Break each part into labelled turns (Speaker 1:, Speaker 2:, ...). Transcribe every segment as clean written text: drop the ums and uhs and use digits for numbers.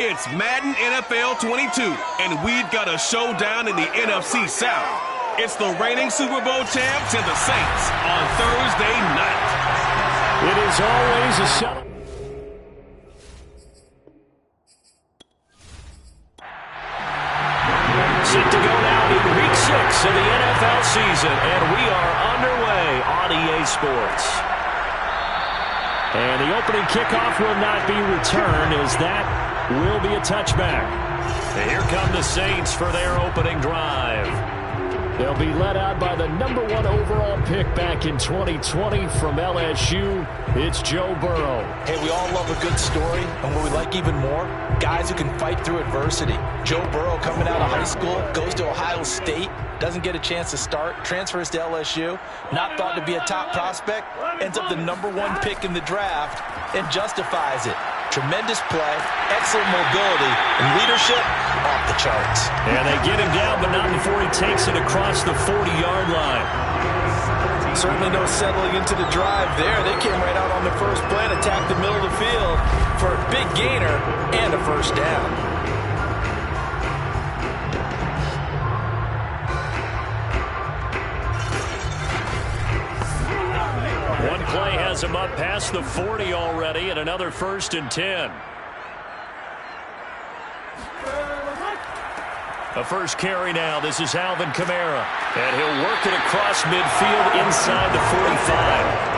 Speaker 1: It's Madden NFL 22, and we've got a showdown in the NFC South. It's the reigning Super Bowl champs and the Saints on Thursday night.
Speaker 2: It is always a celebration. Set to go now in Week 6 of the NFL season, and we are underway on EA Sports. And the opening kickoff will not be returned, as that will be a touchback. And here come the Saints for their opening drive. They'll be led out by the number 1 overall pick back in 2020 from LSU. It's Joe Burrow.
Speaker 3: Hey, we all love a good story, and what we like even more, guys who can fight through adversity. Joe Burrow coming out of high school, goes to Ohio State, doesn't get a chance to start, transfers to LSU, not thought to be a top prospect, ends up the number 1 pick in the draft, and justifies it. Tremendous play, excellent mobility, and leadership off the charts.
Speaker 2: And they get him down, but not before he takes it across the 40-yard line.
Speaker 3: Certainly no settling into the drive there. They came right out on the first play and attacked the middle of the field for a big gainer and a first down.
Speaker 2: One play has him up past the 40 already, and another 1st and 10. A first carry now. This is Alvin Kamara. And he'll work it across midfield inside the 45.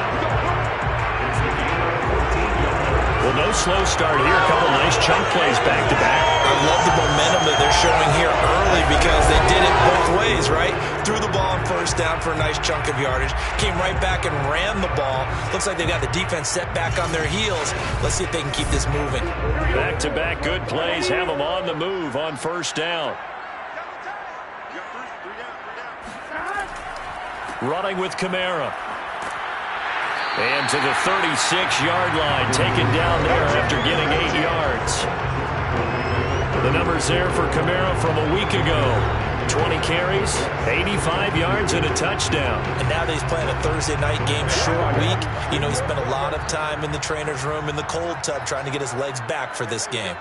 Speaker 2: Well, no slow start here. A couple nice chunk plays back-to-back.
Speaker 3: I love the momentum that they're showing here early because they did it both ways, right? Threw the ball on first down for a nice chunk of yardage. Came right back and ran the ball. Looks like they've got the defense set back on their heels. Let's see if they can keep this moving.
Speaker 2: Back-to-back good plays have them on the move on first down. Running with Kamara. And to the 36-yard line, taken down there after getting 8 yards. The numbers there for Kamara from a week ago. 20 carries, 85 yards, and a touchdown.
Speaker 3: And now that he's playing a Thursday night game, short week, you know, he spent a lot of time in the trainer's room in the cold tub trying to get his legs back for this game.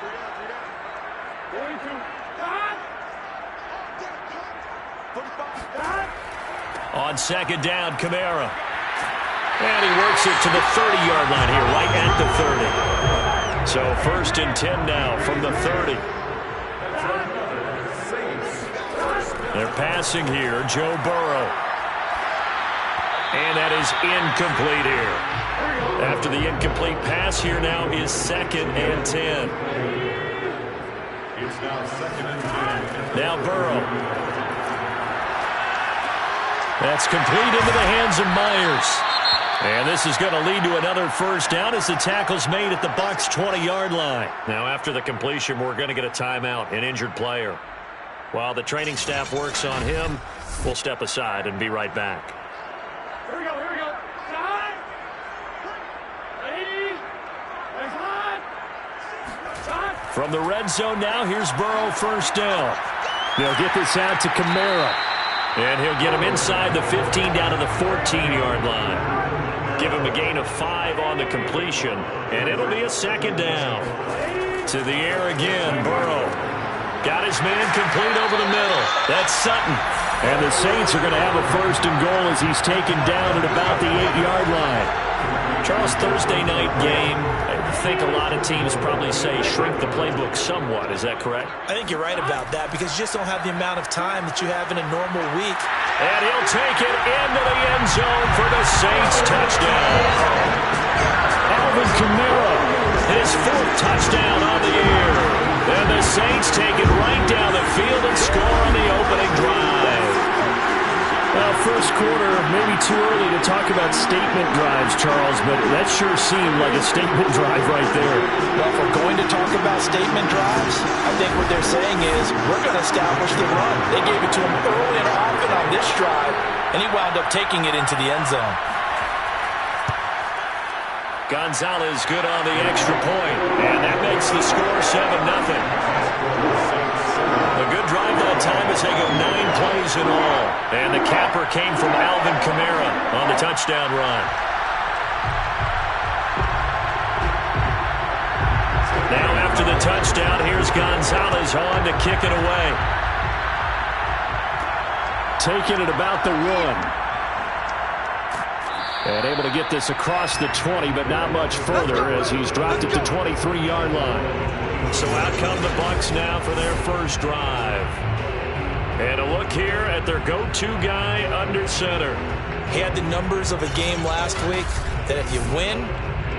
Speaker 2: On second down, Kamara. And he works it to the 30-yard line here, right at the 30. So 1st and 10 now from the 30. They're passing here, Joe Burrow. And that is incomplete here. After the incomplete pass, here now is 2nd and 10.
Speaker 4: It's now 2nd and 10.
Speaker 2: Now Burrow. That's complete into the hands of Myers. And this is going to lead to another first down as the tackle's made at the Bucs' 20-yard line. Now, after the completion, we're going to get a timeout, an injured player. While the training staff works on him, we'll step aside and be right back.
Speaker 5: Here we go, here we go. Time. Ready. Next line. Time.
Speaker 2: From the red zone now, here's Burrow, first down. They'll get this out to Kamara. And he'll get him inside the 15 down to the 14-yard line. Give him a gain of 5 on the completion. And it'll be a 2nd down. To the air again, Burrow. Got his man complete over the middle. That's Sutton. And the Saints are going to have a 1st and goal as he's taken down at about the 8-yard line. Charles, Thursday night game, I think a lot of teams probably say shrink the playbook somewhat. Is that correct?
Speaker 3: I think you're right about that because you just don't have the amount of time that you have in a normal week.
Speaker 2: And he'll take it into the end zone for the Saints touchdown. Alvin Kamara, his 4th touchdown on the year. And the Saints take it right down the field and score on the opening drive.
Speaker 6: Well, first quarter, maybe too early to talk about statement drives, Charles, but that sure seemed like a statement drive right there.
Speaker 3: Well, if we're going to talk about statement drives, I think what they're saying is we're going to establish the run. They gave it to him early and often on this drive, and he wound up taking it into the end zone.
Speaker 2: Gonzalez good on the extra point, and that makes the score 7-0. A good drive that time as they go 9 plays in all. And the capper came from Alvin Kamara on the touchdown run. Now after after the touchdown. Here's Gonzalez on to kick it away.
Speaker 6: Taking it about the 1. And able to get this across the 20, but not much further as he's dropped it to 23-yard line.
Speaker 2: So out come the Bucs now for their first drive. And a look here at their go-to guy under center.
Speaker 3: He had the numbers of a game last week that if you win,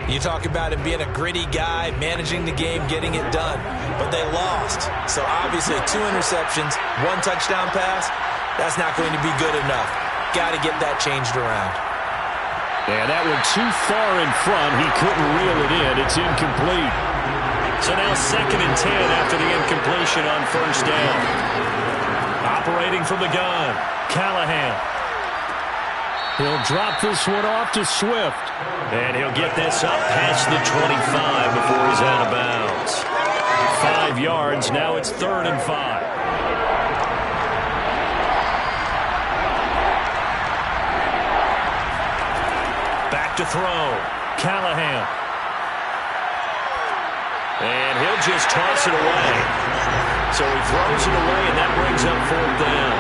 Speaker 3: you talk about him being a gritty guy, managing the game, getting it done. But they lost. So obviously 2 interceptions, 1 touchdown pass, that's not going to be good enough. Got to get that changed around.
Speaker 6: And that one too far in front. He couldn't reel it in. It's incomplete.
Speaker 2: So now 2nd and 10 after the incompletion on first down. Operating from the gun, Callahan.
Speaker 6: He'll drop this one off to Swift.
Speaker 2: And he'll get this up past the 25 before he's out of bounds. 5 yards. Now it's 3rd and 5. To throw, Callahan. And he'll just toss it away. So he throws it away, and that brings up 4th down.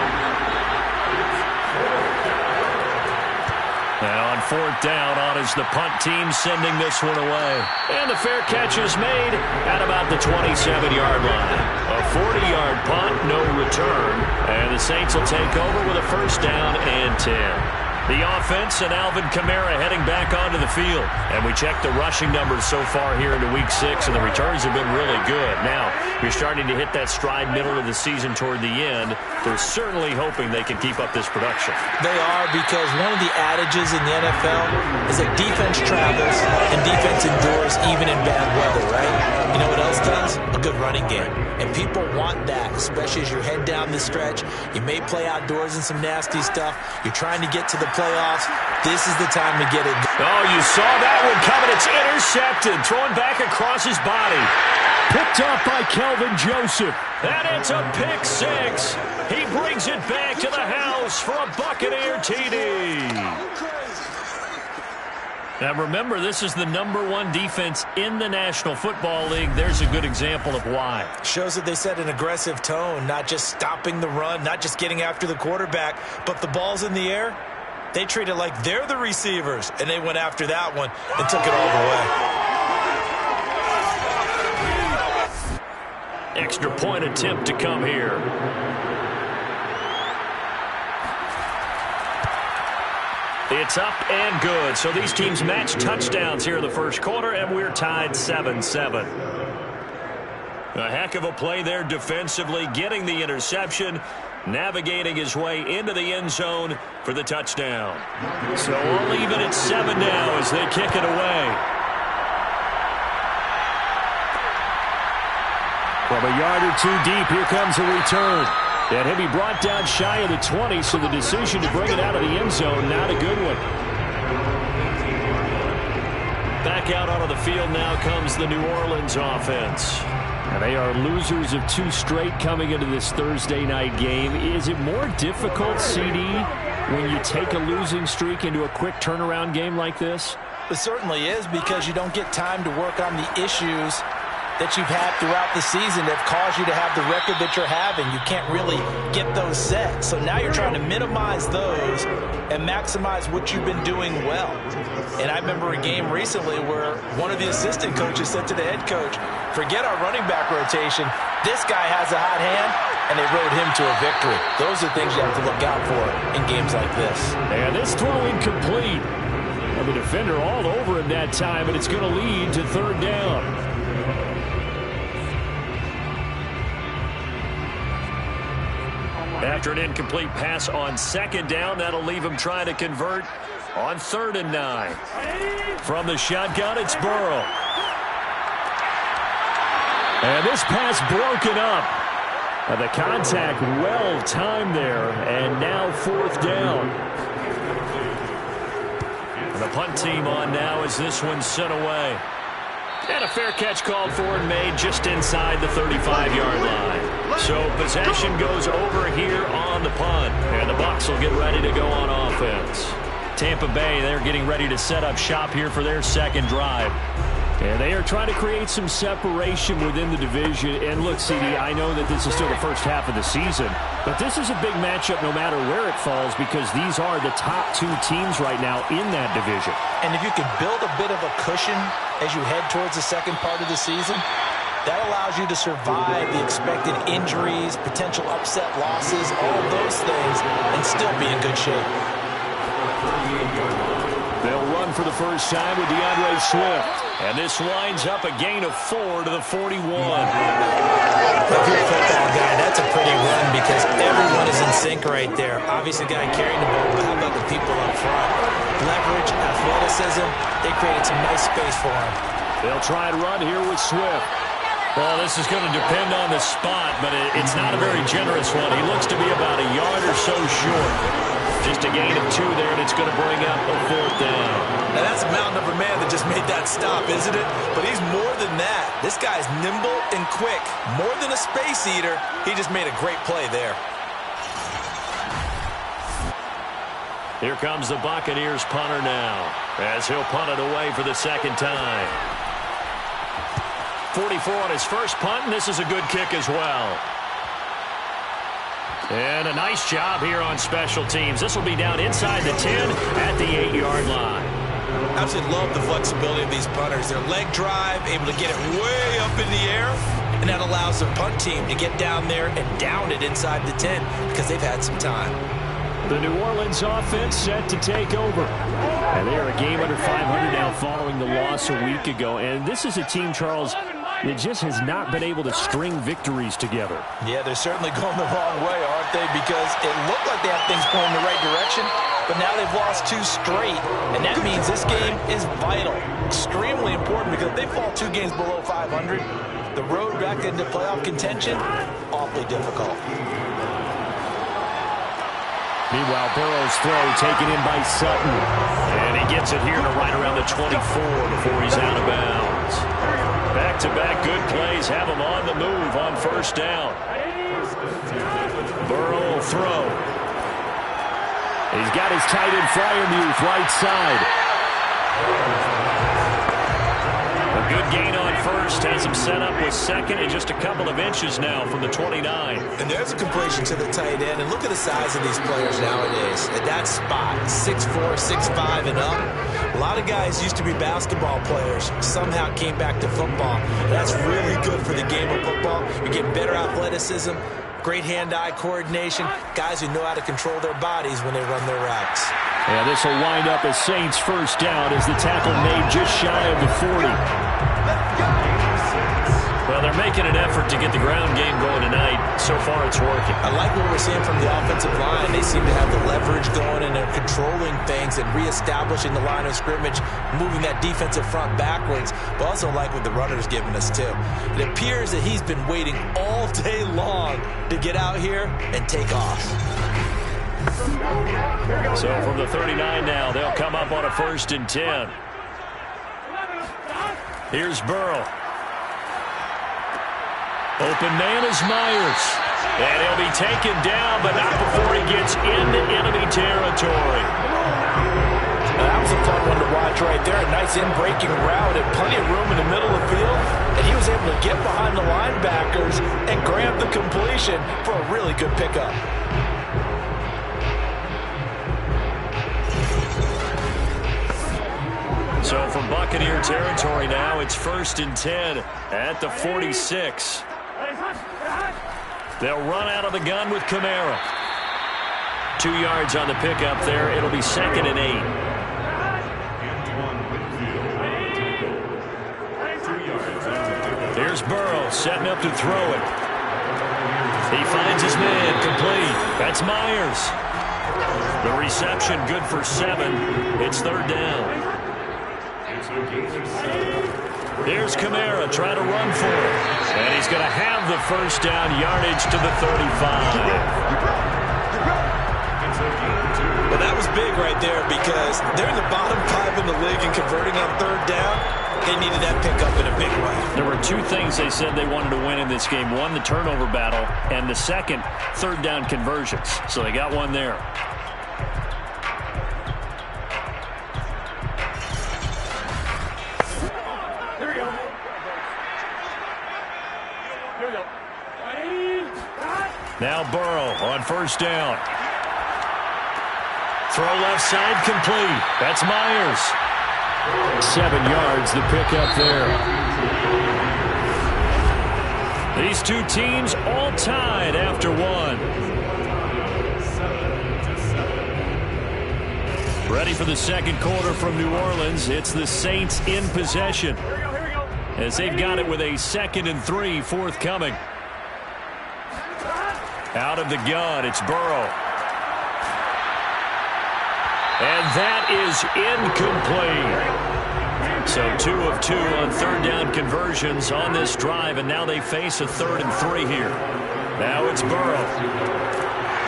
Speaker 2: Now on 4th down, on is the punt team sending this one away. And the fair catch is made at about the 27-yard line. A 40-yard punt, no return. And the Saints will take over with a 1st down and 10. The offense and Alvin Kamara heading back onto the field. And we checked the rushing numbers so far here into Week 6, and the returns have been really good. Now, you're starting to hit that stride middle of the season toward the end. They're certainly hoping they can keep up this production.
Speaker 3: They are, because one of the adages in the NFL is that defense travels and defense endures even in bad weather, right? You know what else does? A good running game. And people want that, especially as you're heading down the stretch. You may play outdoors in some nasty stuff. You're trying to get to the playoffs. This is the time to get it.
Speaker 2: Oh, you saw that one coming. It's intercepted. Thrown back across his body.
Speaker 6: Picked off by Kelvin Joseph.
Speaker 2: And it's a pick 6. He brings it back to the house for a Buccaneer TD. Now remember, this is the #1 defense in the National Football League. There's a good example of why.
Speaker 3: Shows that they set an aggressive tone, not just stopping the run, not just getting after the quarterback, but the ball's in the air. They treat it like they're the receivers, and they went after that one and took it all the way.
Speaker 2: Extra point attempt to come here. It's up and good. So these teams match touchdowns here in the first quarter, and we're tied 7-7. A heck of a play there defensively, getting the interception, navigating his way into the end zone for the touchdown. So all even at 7 now as they kick it away.
Speaker 6: From a yard or 2 deep, here comes a return. And he'll be brought down shy of the 20, so the decision to bring it out of the end zone, not a good one.
Speaker 2: Back out onto the field now comes the New Orleans offense.
Speaker 6: And they are losers of 2 straight coming into this Thursday night game. Is it more difficult, CD, when you take a losing streak into a quick turnaround game like this?
Speaker 3: It certainly is, because you don't get time to work on the issues that you've had throughout the season that have caused you to have the record that you're having. You can't really get those set. So now you're trying to minimize those and maximize what you've been doing well. And I remember a game recently where one of the assistant coaches said to the head coach, forget our running back rotation. This guy has a hot hand, and they rode him to a victory. Those are things you have to look out for in games like this.
Speaker 6: And this throw incomplete. Well, the defender all over him that time, and it's going to lead to 3rd down.
Speaker 2: After an incomplete pass on 2nd down, that'll leave him trying to convert on 3rd and 9. From the shotgun, it's Burrow.
Speaker 6: And this pass broken up. The contact well timed there, and now 4th down.
Speaker 2: The punt team on now as this one's sent away. And a fair catch called for and made just inside the 35-yard line. So possession goes over here on the punt. And the Bucs will get ready to go on offense. Tampa Bay, they're getting ready to set up shop here for their 2nd drive.
Speaker 6: And they are trying to create some separation within the division. And look, CD, I know that this is still the first half of the season, but this is a big matchup no matter where it falls because these are the top two teams right now in that division.
Speaker 3: And if you can build a bit of a cushion as you head towards the second part of the season, that allows you to survive the expected injuries, potential upset losses, all those things, and still be in good shape.
Speaker 6: They'll run for the first time with DeAndre Swift. And this winds up a gain of 4 to the 41.
Speaker 3: If you're a football guy, that's a pretty run because everyone is in sync right there. Obviously, the guy carrying the ball, but how about the people up front? Leverage, athleticism, they created some nice space for him.
Speaker 6: They'll try and run here with Swift.
Speaker 2: Well, this is going to depend on the spot, but it's not a very generous one. He looks to be about a yard or so short. Just a gain of 2 there, and it's going to bring up a 4th down.
Speaker 3: Now, that's a mountain of a man that just made that stop, isn't it? But he's more than that. This guy's nimble and quick. More than a space eater, he just made a great play there.
Speaker 2: Here comes the Buccaneers punter now, as he'll punt it away for the second time. 44 on his first punt, and this is a good kick as well. And a nice job here on special teams. This will be down inside the 10 at the 8-yard line.
Speaker 3: Absolutely love the flexibility of these punters. Their leg drive, able to get it way up in the air, and that allows the punt team to get down there and down it inside the 10 because they've had some time.
Speaker 6: The New Orleans offense set to take over. And they are a game under 500 now following the loss a week ago. And this is a team, Charles, that just has not been able to string victories together.
Speaker 3: Yeah, they're certainly going the wrong way, aren't they? Because it looked like they have things going in the right direction, but now they've lost 2 straight. And that means this game is vital, extremely important, because if they fall 2 games below 500, the road back into playoff contention, awfully difficult.
Speaker 6: Meanwhile, Burrow's throw taken in by Sutton.
Speaker 2: And he gets it here to right around the 24 before he's out of bounds. Back-to-back good plays have him on the move on first down. Burrow will throw.
Speaker 6: He's got his tight end Freiermuth right side.
Speaker 2: A good gain on first has him set up with second and just a couple of inches now from the 29.
Speaker 3: And there's a completion to the tight end. And look at the size of these players nowadays. At that spot, 6'4", 6'5", and up. A lot of guys used to be basketball players. Somehow came back to football. And that's really good for the game of football. You get better athleticism, great hand-eye coordination, guys who know how to control their bodies when they run their routes.
Speaker 6: And this will wind up as Saints first down as the tackle made just shy of the 40.
Speaker 2: Well, they're making an effort to get the ground game going tonight. So far, it's working.
Speaker 3: I like what we're seeing from the offensive line. They seem to have the leverage going, and they're controlling things and reestablishing the line of scrimmage, moving that defensive front backwards, but also like what the runner's giving us, too. It appears that he's been waiting all day long to get out here and take off.
Speaker 2: So from the 39 now, they'll come up on a 1st and 10. Here's Burrow. Open man is Myers. And he'll be taken down, but not before he gets into enemy territory.
Speaker 3: That was a fun one to watch right there. A nice in-breaking route and plenty of room in the middle of the field. And he was able to get behind the linebackers and grab the completion for a really good pickup.
Speaker 2: So from Buccaneer territory now, it's 1st and 10 at the 46. They'll run out of the gun with Kamara. 2 yards on the pickup there. It'll be 2nd and 8. Here's Burrow setting up to throw it. He finds his man complete. That's Myers. The reception good for 7. It's 3rd down. Here's Kamara trying to run for it. And he's going to have the 1st down, yardage to the 35.
Speaker 3: Well, that was big right there because they're in the bottom 5 in the league and converting on 3rd down. They needed that pickup in a big way.
Speaker 2: There were 2 things they said they wanted to win in this game. One, the turnover battle, and the second, 3rd down conversions. So they got one there. Now Burrow on first down. Throw left side complete. That's Myers.
Speaker 6: 7 yards, the pickup there.
Speaker 2: These two teams all tied after one. Ready for the second quarter from New Orleans. It's the Saints in possession, as they've got it with a 2nd and 3 forthcoming. Out of the gun, it's Burrow. And that is incomplete. So 2 of 2 on third down conversions on this drive, and now they face a 3rd and 3 here. Now it's Burrow.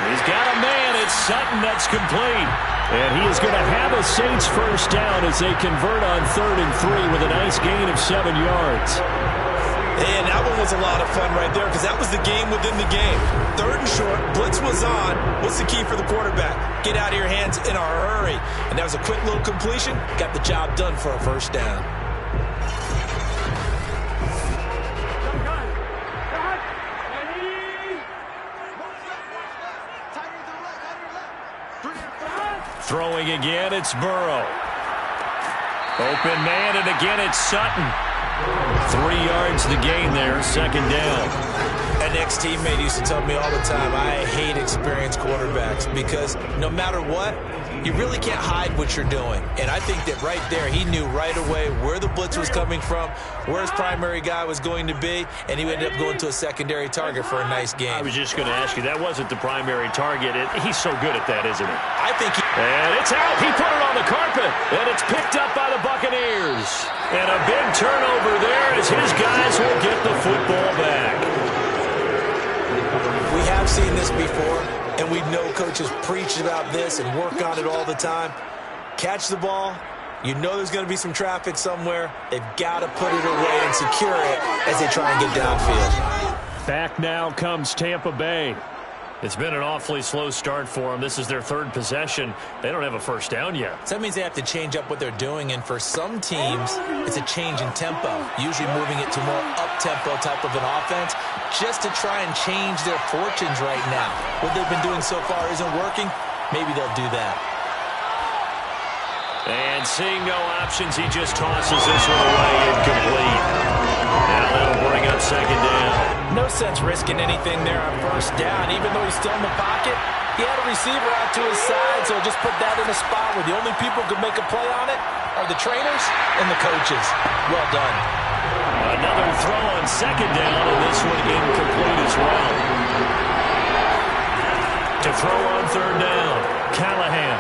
Speaker 2: He's got a man. It's Sutton. That's complete.
Speaker 6: And he is going to have a Saints first down as they convert on 3rd and 3 with a nice gain of 7 yards.
Speaker 3: And that one was a lot of fun right there because that was the game within the game. 3rd and short, blitz was on. What's the key for the quarterback? Get out of your hands in a hurry. And that was a quick little completion. Got the job done for a first down.
Speaker 2: Throwing again, it's Burrow. Open man, and again it's Sutton. 3 yards the gain there, 2nd down.
Speaker 3: An ex-teammate used to tell me all the time, I hate experienced quarterbacks because no matter what, you really can't hide what you're doing. And I think that right there, he knew right away where the blitz was coming from, where his primary guy was going to be, and he ended up going to a secondary target for a nice game.
Speaker 2: I was just going to ask you, that wasn't the primary target. He's so good at that, isn't he?
Speaker 3: I think
Speaker 2: And it's out. He put it on the carpet, and it's picked up by the Buccaneers. And a big turnover there as his guys will get the football back.
Speaker 3: We have seen this before, and we know coaches preach about this and work on it all the time. Catch the ball. You know there's going to be some traffic somewhere. They've got to put it away and secure it as they try and get downfield.
Speaker 6: Back now comes Tampa Bay.
Speaker 2: It's been an awfully slow start for them. This is their 3rd possession. They don't have a first down yet.
Speaker 3: So that means they have to change up what they're doing, and for some teams, it's a change in tempo, usually moving it to more up-tempo type of an offense just to try and change their fortunes right now. What they've been doing so far isn't working. Maybe they'll do that.
Speaker 2: And seeing no options, he just tosses this one away, incomplete. Now that'll bring up 2nd down.
Speaker 3: No sense risking anything there on first down. Even though he's still in the pocket, he had a receiver out to his side, so just put that in a spot where the only people who could make a play on it are the trainers and the coaches. Well done.
Speaker 2: Another throw on 2nd down, and this one incomplete as well. To throw on 3rd down, Callahan.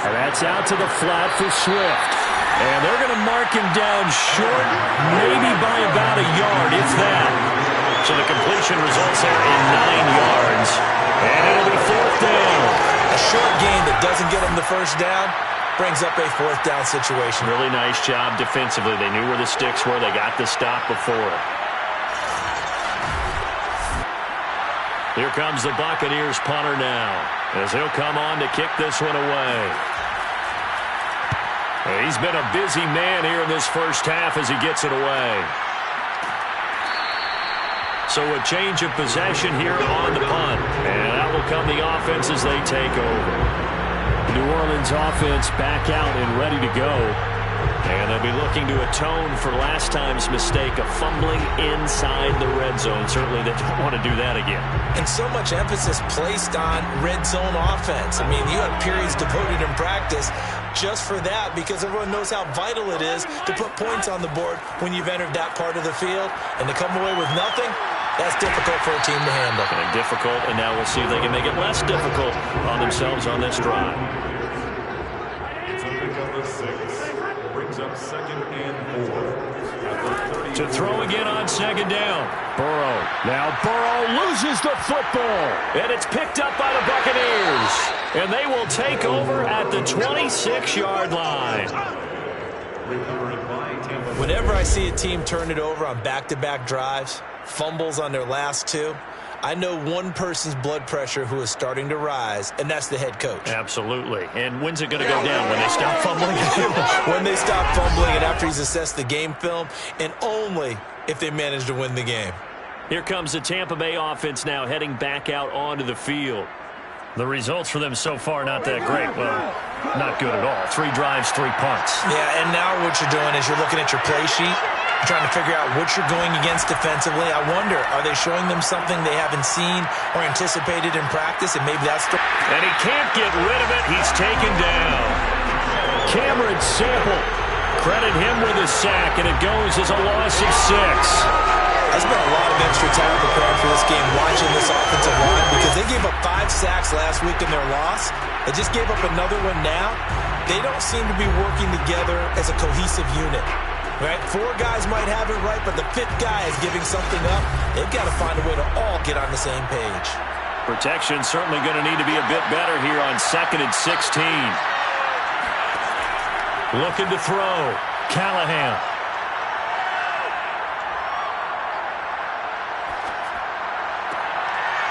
Speaker 6: And that's out to the flat for Swift. And they're going to mark him down short, maybe by about a yard, if that.
Speaker 2: So the completion results there in 9 yards. And it'll be 4th down.
Speaker 3: A short gain that doesn't get him the first down brings up a 4th down situation.
Speaker 2: Really nice job defensively. They knew where the sticks were. They got the stop before. Here comes the Buccaneers punter now, as he'll come on to kick this one away. He's been a busy man here in this first half as he gets it away. So a change of possession here on the punt. And out will come the offense as they take over.
Speaker 6: New Orleans offense back out and ready to go.
Speaker 2: And they'll be looking to atone for last time's mistake of fumbling inside the red zone. Certainly they don't want to do that again.
Speaker 3: And so much emphasis placed on red zone offense. I mean, you have periods devoted in practice just for that because everyone knows how vital it is to put points on the board when you've entered that part of the field. And to come away with nothing, that's difficult for a team to handle.
Speaker 2: And difficult, and now we'll see if they can make it less difficult on themselves on this drive.
Speaker 4: It's a pickup of 6. Brings up 2nd and 4.
Speaker 2: To throw again on 2nd down.
Speaker 6: Burrow. Now Burrow loses the football.
Speaker 2: And it's picked up by the Buccaneers. And they will take over at the 26-yard line.
Speaker 3: Whenever I see a team turn it over on back-to-back drives, fumbles on their last 2, I know one person's blood pressure who is starting to rise, and that's the head coach.
Speaker 2: Absolutely. And when's it going to go down? When they stop fumbling?
Speaker 3: When they stop fumbling and after he's assessed the game film, and only if they manage to win the game.
Speaker 2: Here comes the Tampa Bay offense now heading back out onto the field. The results for them so far not that great. Well, not good at all. 3 drives, 3 punts.
Speaker 3: Yeah, and now what you're doing is you're looking at your play sheet. You're trying to figure out what you're going against defensively. I wonder, are they showing them something they haven't seen or anticipated in practice? And maybe that's the...
Speaker 2: And he can't get rid of it. He's taken down.
Speaker 6: Cameron Sample. Credit him with a sack, and it goes as a loss of 6.
Speaker 3: I spent a lot of extra time preparing for this game watching this offensive line because they gave up 5 sacks last week in their loss. They just gave up another one now. They don't seem to be working together as a cohesive unit. Right? 4 guys might have it right, but the 5th guy is giving something up. They've got to find a way to all get on the same page.
Speaker 2: Protection certainly going to need to be a bit better here on 2nd and 16. Looking to throw. Callahan.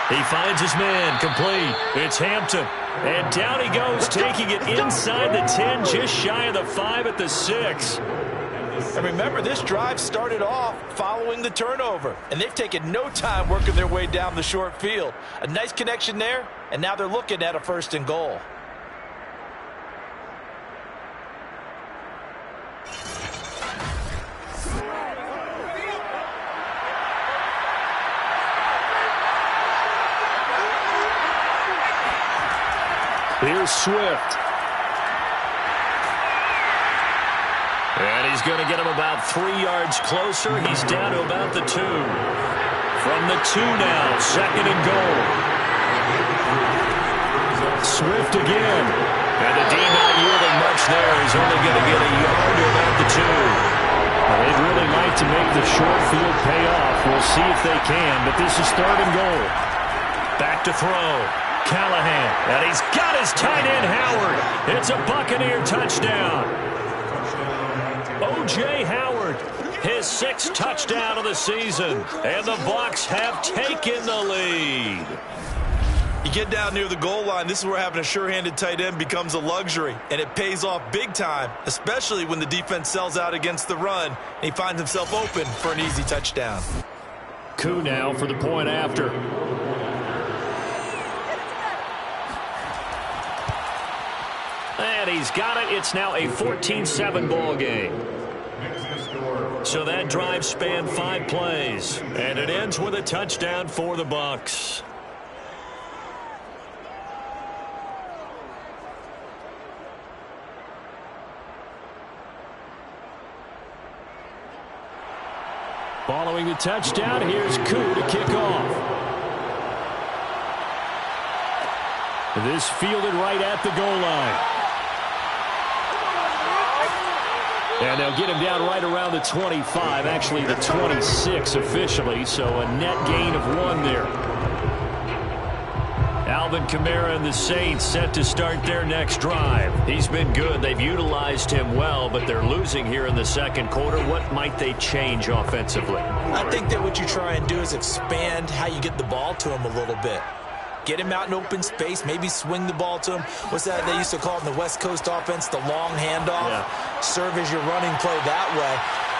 Speaker 2: He finds his man, complete. It's Hampton. And down he goes, taking it inside the 10, just shy of the 5 at the 6.
Speaker 3: And remember, this drive started off following the turnover. And they've taken no time working their way down the short field. A nice connection there, and now they're looking at a 1st and goal.
Speaker 6: Here's Swift.
Speaker 2: And he's going to get him about 3 yards closer. He's down to about the 2. From the 2 now, 2nd and goal.
Speaker 6: Swift again.
Speaker 2: And the D not yielding much there. He's only going to get a yard to about the 2.
Speaker 6: Well, they'd really like to make the short field pay off. We'll see if they can, but this is 3rd and goal.
Speaker 2: Back to throw. Callahan. And he's got his tight end, Howard. It's a Buccaneer touchdown. O.J. Howard, his 6th touchdown of the season. And the Bucs have taken the lead.
Speaker 3: You get down near the goal line, this is where having a sure-handed tight end becomes a luxury. And it pays off big time, especially when the defense sells out against the run. And he finds himself open for an easy touchdown.
Speaker 6: Koo now for the point after.
Speaker 2: And he's got it. It's now a 14-7 ball game. So that drive spanned 5 plays. And it ends with a touchdown for the Bucs.
Speaker 6: Following the touchdown, here's Koo to kick off. This fielded right at the goal line. And they'll get him down right around the 25, actually the 26 officially, so a net gain of 1 there. Alvin Kamara and the Saints set to start their next drive. He's been good. They've utilized him well, but they're losing here in the 2nd quarter. What might they change offensively?
Speaker 3: I think that what you try and do is expand how you get the ball to him a little bit. Get him out in open space, maybe swing the ball to him. What's that they used to call it in the West Coast offense, the long handoff? Yeah. Serve as your running play that way,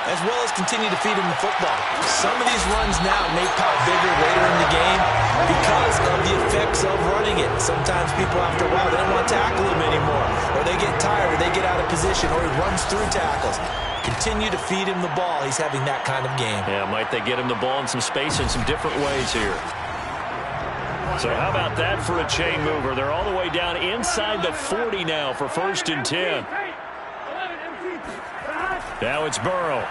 Speaker 3: as well as continue to feed him the football. Some of these runs now may pop bigger later in the game because of the effects of running it. Sometimes people, after a while, they don't want to tackle him anymore, or they get tired, or they get out of position, or he runs through tackles. Continue to feed him the ball. He's having that kind of game.
Speaker 2: Yeah, might they get him the ball in some space in some different ways here. So how about that for a chain mover? They're all the way down inside the 40 now for 1st and 10. Now it's Burrow.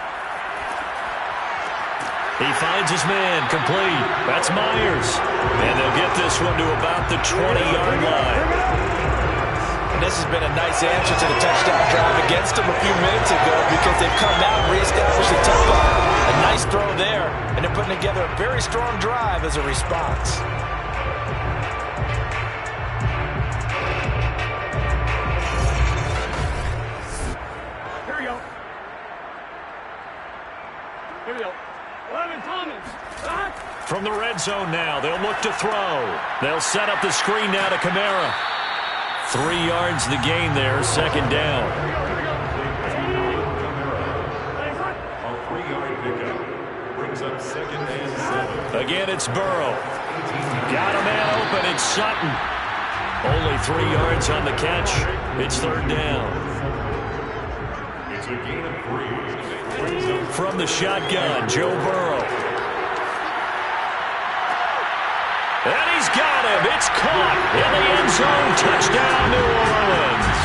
Speaker 2: He finds his man, complete. That's Myers. And they'll get this one to about the 20-yard line.
Speaker 3: And this has been a nice answer to the touchdown drive against them a few minutes ago because they've come out and reestablished the tempo. A nice throw there, and they're putting together a very strong drive as a response.
Speaker 2: From the red zone now, they'll look to throw. They'll set up the screen now to Kamara. 3 yards the gain there, 2nd down.
Speaker 4: A 3-yard pickup brings up up second and 7.
Speaker 2: Again, it's Burrow. Got a man open. It's Sutton. Only 3 yards on the catch. It's third down.
Speaker 4: It's a gain of 3.
Speaker 2: From the shotgun, Joe Burrow. And he's got him. It's caught in the end zone. Touchdown, New Orleans.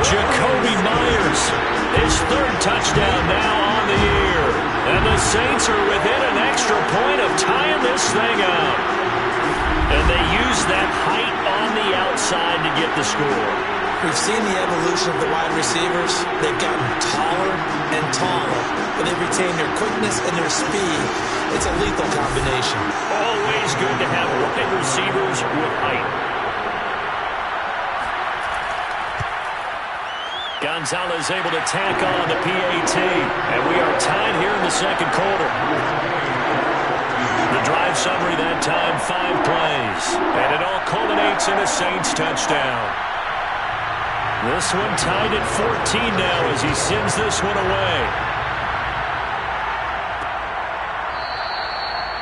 Speaker 2: Jacoby Myers, his third touchdown now on the year. And the Saints are within an extra point of tying this thing up. And they use that height on the outside to get the score.
Speaker 3: We've seen the evolution of the wide receivers. They've gotten taller and taller, but they retain their quickness and their speed. It's a lethal combination.
Speaker 2: Always good to have wide receivers with height. Gonzalez able to tack on the PAT, and we are tied here in the second quarter. The drive summary that time, 5 plays, and it all culminates in a Saints touchdown. This one tied at 14 now as he sends this one away.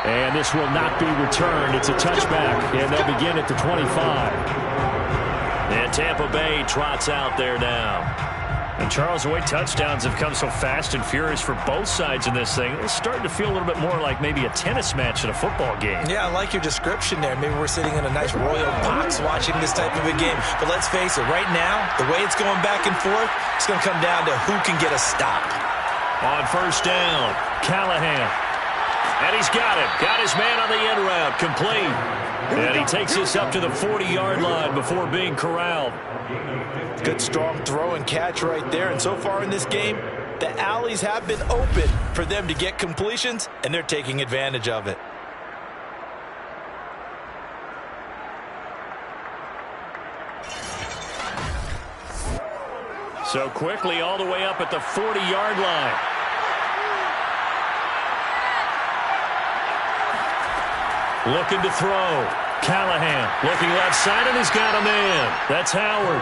Speaker 6: And this will not be returned. It's a touchback, and they'll begin at the 25.
Speaker 2: And Tampa Bay trots out there now.
Speaker 6: And Charles, the way touchdowns have come so fast and furious for both sides in this thing, it's starting to feel a little bit more like maybe a tennis match at a football game.
Speaker 3: Yeah, I like your description there. Maybe we're sitting in a nice royal box watching this type of a game. But let's face it, right now, the way it's going back and forth, it's going to come down to who can get a stop.
Speaker 2: On first down, Callahan. And he's got it. Got his man on the end route, complete. And he takes this up to the 40-yard line before being corralled.
Speaker 3: Good, strong throw and catch right there. And so far in this game, the alleys have been open for them to get completions, and they're taking advantage of it.
Speaker 2: So quickly all the way up at the 40-yard line. Looking to throw. Callahan looking left side, and he's got a man. That's Howard.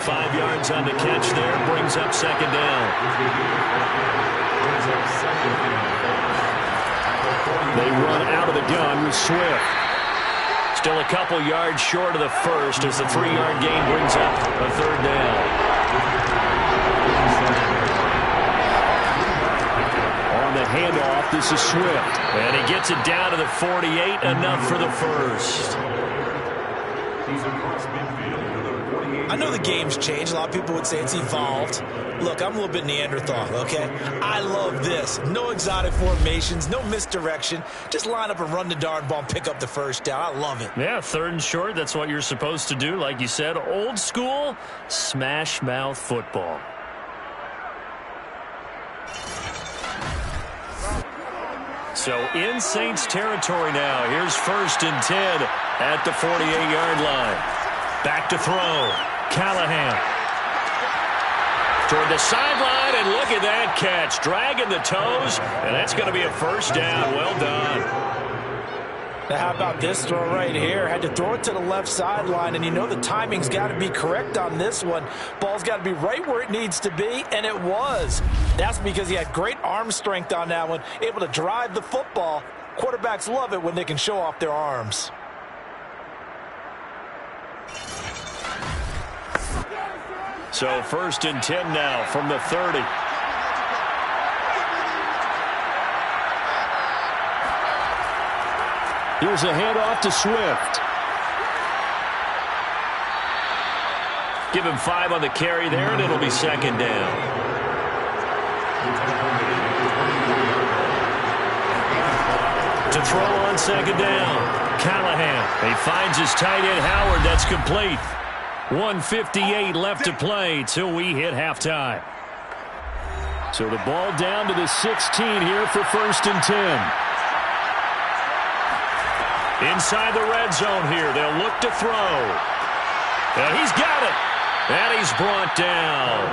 Speaker 2: 5 yards on the catch there. Brings up second down.
Speaker 6: They run out of the gun with Swift.
Speaker 2: Still a couple yards short of the first as the 3-yard gain brings up a third down.
Speaker 6: On the handoff, this is Swift.
Speaker 2: And he gets it down to the 48, enough for the first.
Speaker 3: I know the game's changed. A lot of people would say it's evolved. Look, I'm a little bit Neanderthal, okay? I love this. No exotic formations, no misdirection. Just line up and run the darn ball and pick up the first down. I love it.
Speaker 2: Yeah, third and short, that's what you're supposed to do. Like you said, old school, smash mouth football. So in Saints territory now. Here's first and 10 at the 48-yard line. Back to throw. Callahan. Toward the sideline, and look at that catch. Dragging the toes, and that's going to be a first down. Well done.
Speaker 3: Now, how about this throw right here? Had to throw it to the left sideline, and you know the timing's got to be correct on this one. Ball's got to be right where it needs to be, and it was. That's because he had great arm strength on that one, able to drive the football. Quarterbacks love it when they can show off their arms.
Speaker 2: So first and 10 now from the 30.
Speaker 6: Here's a handoff to Swift.
Speaker 2: Give him 5 on the carry there, and it'll be second down. To throw on second down, Callahan. He finds his tight end, Howard. That's complete. 1:58 left to play till we hit halftime.
Speaker 6: So the ball down to the 16 here for first and 10.
Speaker 2: Inside the red zone here. They'll look to throw. And he's got it. And he's brought down.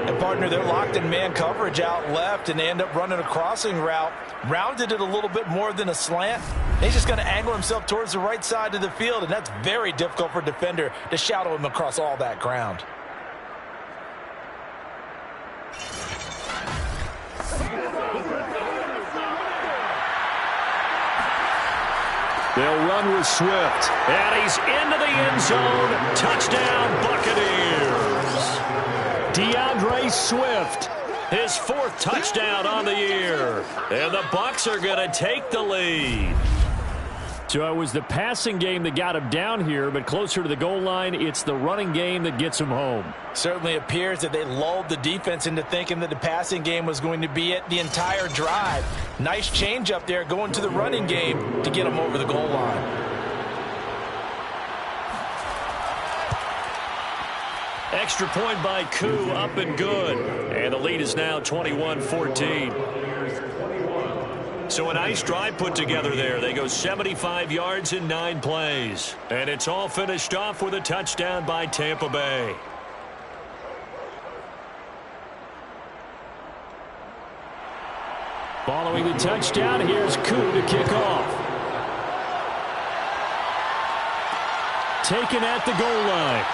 Speaker 3: And partner, they're locked in man coverage out left, and they end up running a crossing route. Rounded it a little bit more than a slant. He's just going to angle himself towards the right side of the field, and that's very difficult for a defender to shadow him across all that ground.
Speaker 6: They'll run with Swift.
Speaker 2: And he's into the end zone. Touchdown, Buccaneers.
Speaker 6: DeAndre Swift.
Speaker 2: His 4th touchdown on the year. And the Bucs are going to take the lead.
Speaker 6: So it was the passing game that got him down here, but closer to the goal line, it's the running game that gets him home.
Speaker 3: Certainly appears that they lulled the defense into thinking that the passing game was going to be it the entire drive. Nice change up there going to the running game to get him over the goal line.
Speaker 2: Extra point by Koo, up and good. And the lead is now 21-14. So a nice drive put together there. They go 75 yards in 9 plays. And it's all finished off with a touchdown by Tampa Bay.
Speaker 6: Following the touchdown, here's Koo to kick off. Taken at the goal line.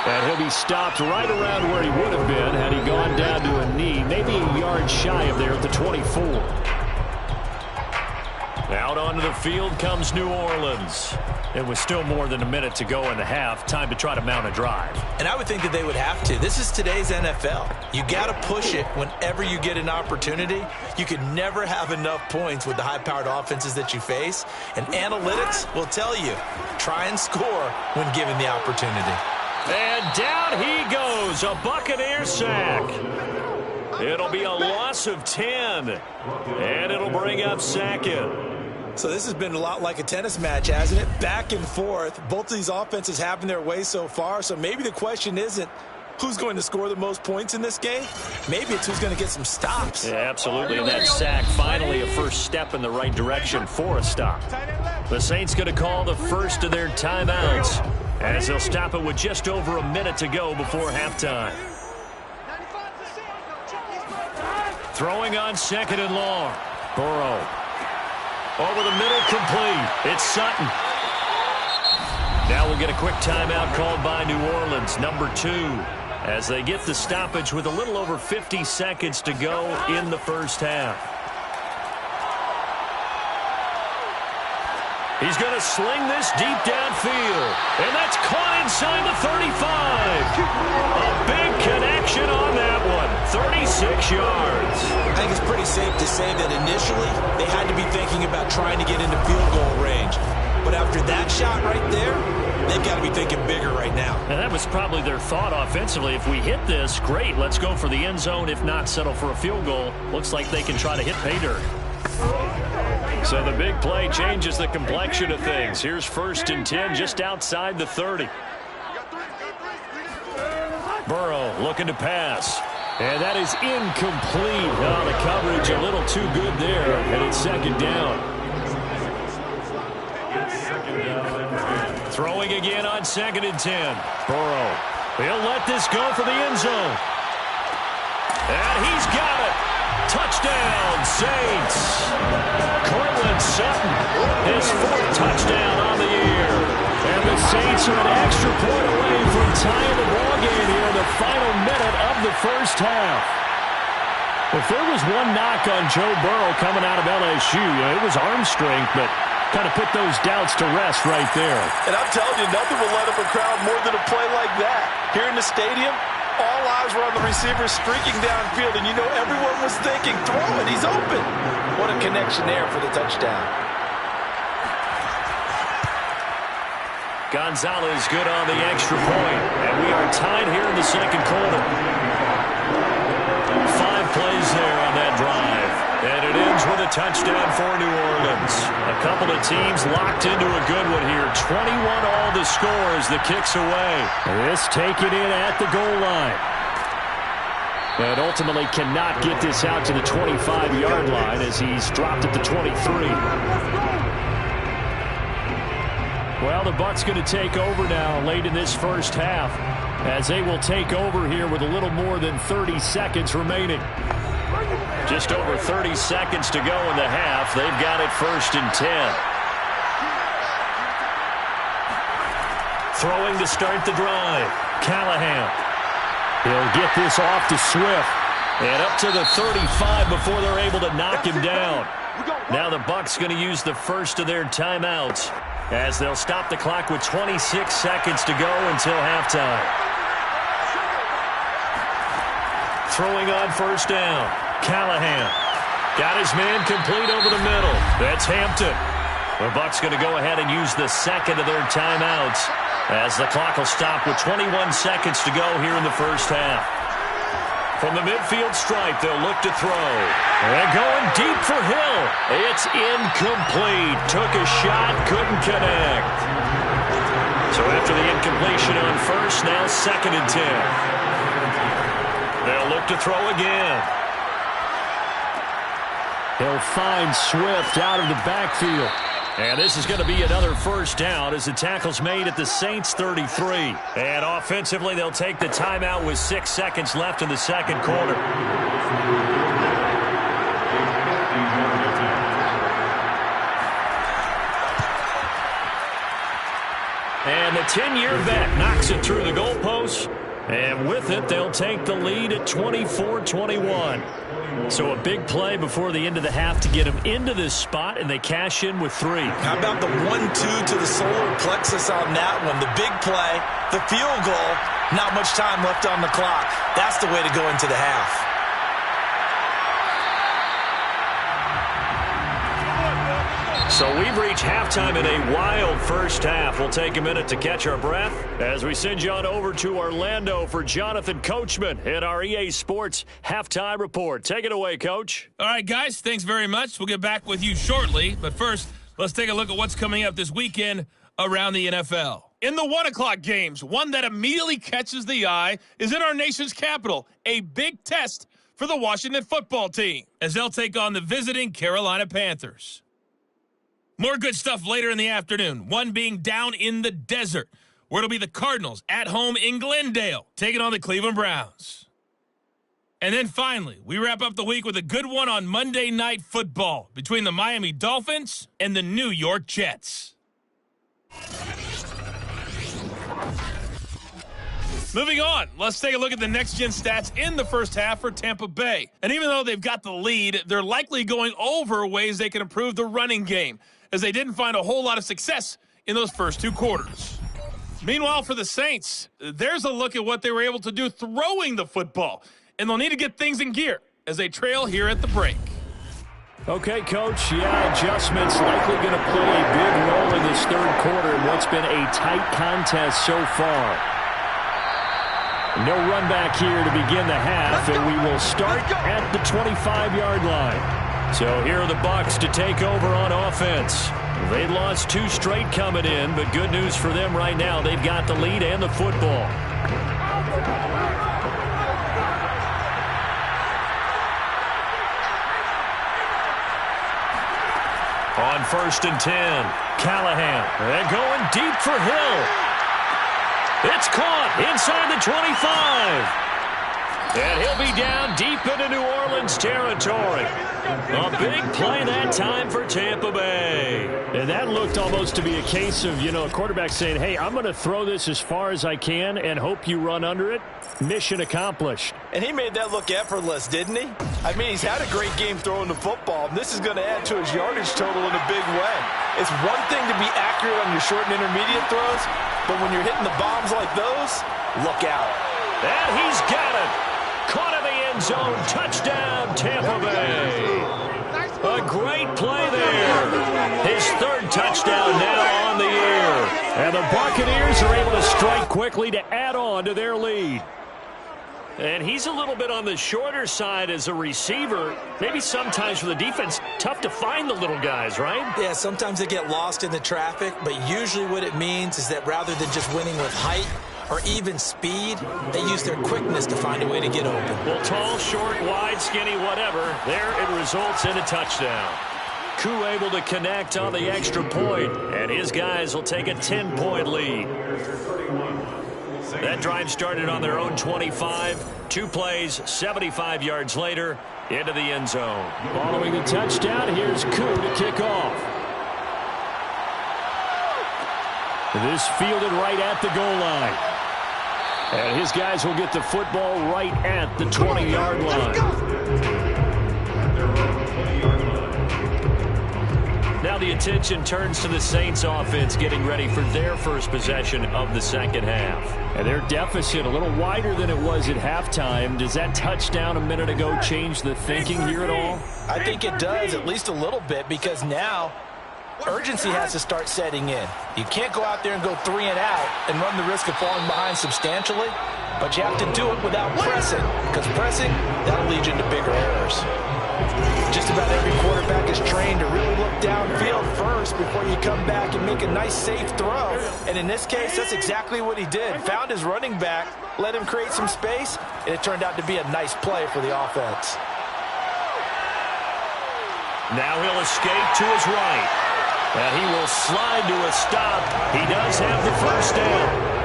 Speaker 6: And he'll be stopped right around where he would have been had he gone down to a knee, maybe a yard shy of there at the 24.
Speaker 2: Out onto the field comes New Orleans. It was still more than a minute to go in the half. Time to try to mount a drive.
Speaker 3: And I would think that they would have to. This is today's NFL. You got to push it whenever you get an opportunity. You can never have enough points with the high-powered offenses that you face. And analytics will tell you, try and score when given the opportunity.
Speaker 2: And down he goes, a Buccaneer sack. It'll be a loss of 10, and it'll bring up second.
Speaker 3: So this has been a lot like a tennis match, hasn't it? Back and forth. Both of these offenses having their way so far, so maybe the question isn't who's going to score the most points in this game. Maybe it's who's going to get some stops.
Speaker 2: Yeah, absolutely, and that sack finally a first step in the right direction for a stop. The Saints going to call the first of their timeouts, as they'll stop it with just over a minute to go before halftime. Throwing on 2nd and long. Burrow. Over the middle, complete. It's Sutton. Now we'll get a quick timeout called by New Orleans, number 2, as they get the stoppage with a little over 50 seconds to go in the first half. He's going to sling this deep downfield. And that's caught inside the 35. A big connection on that one. 36 yards.
Speaker 3: I think it's pretty safe to say that initially they had to be thinking about trying to get into field goal range. But after that shot right there, they've got to be thinking bigger right now.
Speaker 2: And that was probably their thought offensively. If we hit this, great, let's go for the end zone. If not, settle for a field goal. Looks like they can try to hit pay dirt. So the big play changes the complexion of things. Here's 1st and 10 just outside the 30. Burrow looking to pass.
Speaker 6: And that is incomplete. Oh, the coverage a little too good there. And it's 2nd down.
Speaker 2: Throwing again on 2nd and 10. Burrow. He'll let this go for the end zone. And he's got it. Touchdown, Saints. Cortland Sutton, his 4th touchdown on the year.
Speaker 6: And the Saints are an extra point away from tying the ball game here in the final minute of the first half. If there was one knock on Joe Burrow coming out of LSU, it was arm strength, but kind of put those doubts to rest right there.
Speaker 3: And I'm telling you, nothing will let up a crowd more than a play like that. Here in the stadium, all eyes were on the receiver streaking downfield, and you know everyone was thinking, throw it, he's open. What a connection there for the touchdown.
Speaker 2: Gonzalez good on the extra point, and we are tied here in the 2nd quarter. 5 plays there on that drive, and it ends with a touchdown for New Orleans. A couple of teams locked into a good one here. 21 all the score as the kick's away.
Speaker 6: This taken in at the goal line. And ultimately cannot get this out to the 25-yard line as he's dropped at the 23. Well, the Bucs going to take over now late in this first half, as they will take over here with a little more than 30 seconds remaining.
Speaker 2: Just over 30 seconds to go in the half. They've got it 1st and 10. Throwing to start the drive. Callahan.
Speaker 6: He'll get this off to Swift.
Speaker 2: And up to the 35 before they're able to knock him down. Now the Bucs going to use the first of their timeouts as they'll stop the clock with 26 seconds to go until halftime. Throwing on first down, Callahan. Got his man complete over the middle. That's Hampton. The Bucs going to go ahead and use the second of their timeouts as the clock will stop with 21 seconds to go here in the first half. From the midfield stripe, they'll look to throw. And going deep for Hill. It's incomplete. Took a shot, couldn't connect. So after the incompletion on first, now 2nd and 10. They'll look to throw again.
Speaker 6: They'll find Swift out of the backfield.
Speaker 2: And this is going to be another first down as the tackle's made at the Saints 33. And offensively, they'll take the timeout with 6 seconds left in the second quarter. And the 10-year vet knocks it through the goalpost. And with it, they'll take the lead at 24-21. So a big play before the end of the half to get them into this spot, and they cash in with 3.
Speaker 3: How about the 1-2 to the solar plexus on that one? The big play, the field goal, not much time left on the clock. That's the way to go into the half.
Speaker 2: So we've reached halftime in a wild first half. We'll take a minute to catch our breath as we send you on over to Orlando for Jonathan Coachman at our EA Sports Halftime Report. Take it away, Coach.
Speaker 7: All right, guys, thanks very much. We'll get back with you shortly. But first, let's take a look at what's coming up this weekend around the NFL. In the 1 o'clock games, one that immediately catches the eye is in our nation's capital, a big test for the Washington football team as they'll take on the visiting Carolina Panthers. More good stuff later in the afternoon, one being down in the desert, where it'll be the Cardinals at home in Glendale, taking on the Cleveland Browns. And then finally, we wrap up the week with a good one on Monday Night Football between the Miami Dolphins and the New York Jets. Moving on, let's take a look at the next-gen stats in the first half for Tampa Bay. And even though they've got the lead, they're likely going over ways they can improve the running game, as they didn't find a whole lot of success in those first 2 quarters. Meanwhile, for the Saints, there's a look at what they were able to do throwing the football, and they'll need to get things in gear as they trail here at the break.
Speaker 6: Okay, Coach, adjustments likely going to play a big role in this third quarter in what's been a tight contest so far. No run back here to begin the half, and we will start at the 25-yard line.
Speaker 2: So here are the Bucs to take over on offense. They lost 2 straight coming in, but good news for them right now. They've got the lead and the football. On 1st and 10, Callahan. And going deep for Hill. It's caught inside the 25. And he'll be down deep into New Orleans territory. A big play that time for Tampa Bay.
Speaker 6: And that looked almost to be a case of, a quarterback saying, hey, I'm going to throw this as far as I can and hope you run under it. Mission accomplished.
Speaker 3: And he made that look effortless, didn't he? I mean, he's had a great game throwing the football. This is going to add to his yardage total in a big way. It's one thing to be accurate on your short and intermediate throws, but when you're hitting the bombs like those, look out.
Speaker 2: And he's got it. Caught in the end zone. Touchdown, Tampa Bay. A great play there. His 3rd touchdown now on the year.
Speaker 6: And the Buccaneers are able to strike quickly to add on to their lead.
Speaker 2: And he's a little bit on the shorter side as a receiver. Maybe sometimes for the defense, tough to find the little guys, right?
Speaker 3: Yeah, sometimes they get lost in the traffic, but usually what it means is that rather than just winning with height or even speed, they use their quickness to find a way to get open.
Speaker 2: Well, tall, short, wide, skinny, whatever, there it results in a touchdown. Koo able to connect on the extra point, and his guys will take a 10-point lead. That drive started on their own 25. 2 plays, 75 yards later, into the end zone.
Speaker 6: Following the touchdown, here's Koo to kick off. This fielded right at the goal line. And his guys will get the football right at the 20-yard line.
Speaker 2: the attention turns to the Saints offense getting ready for their first possession of the second half.
Speaker 6: And their deficit a little wider than it was at halftime. Does that touchdown a minute ago change the thinking here at all?
Speaker 3: I think it does, at least a little bit, because now urgency has to start setting in. You can't go out there and go 3 and out and run the risk of falling behind substantially, but you have to do it without pressing, because pressing, that'll lead you into bigger errors. Just about every quarterback is trained to really look downfield first before you come back and make a nice, safe throw. And in this case, that's exactly what he did. Found his running back, let him create some space, and it turned out to be a nice play for the offense.
Speaker 2: Now he'll escape to his right. And he will slide to a stop. He does have the first down.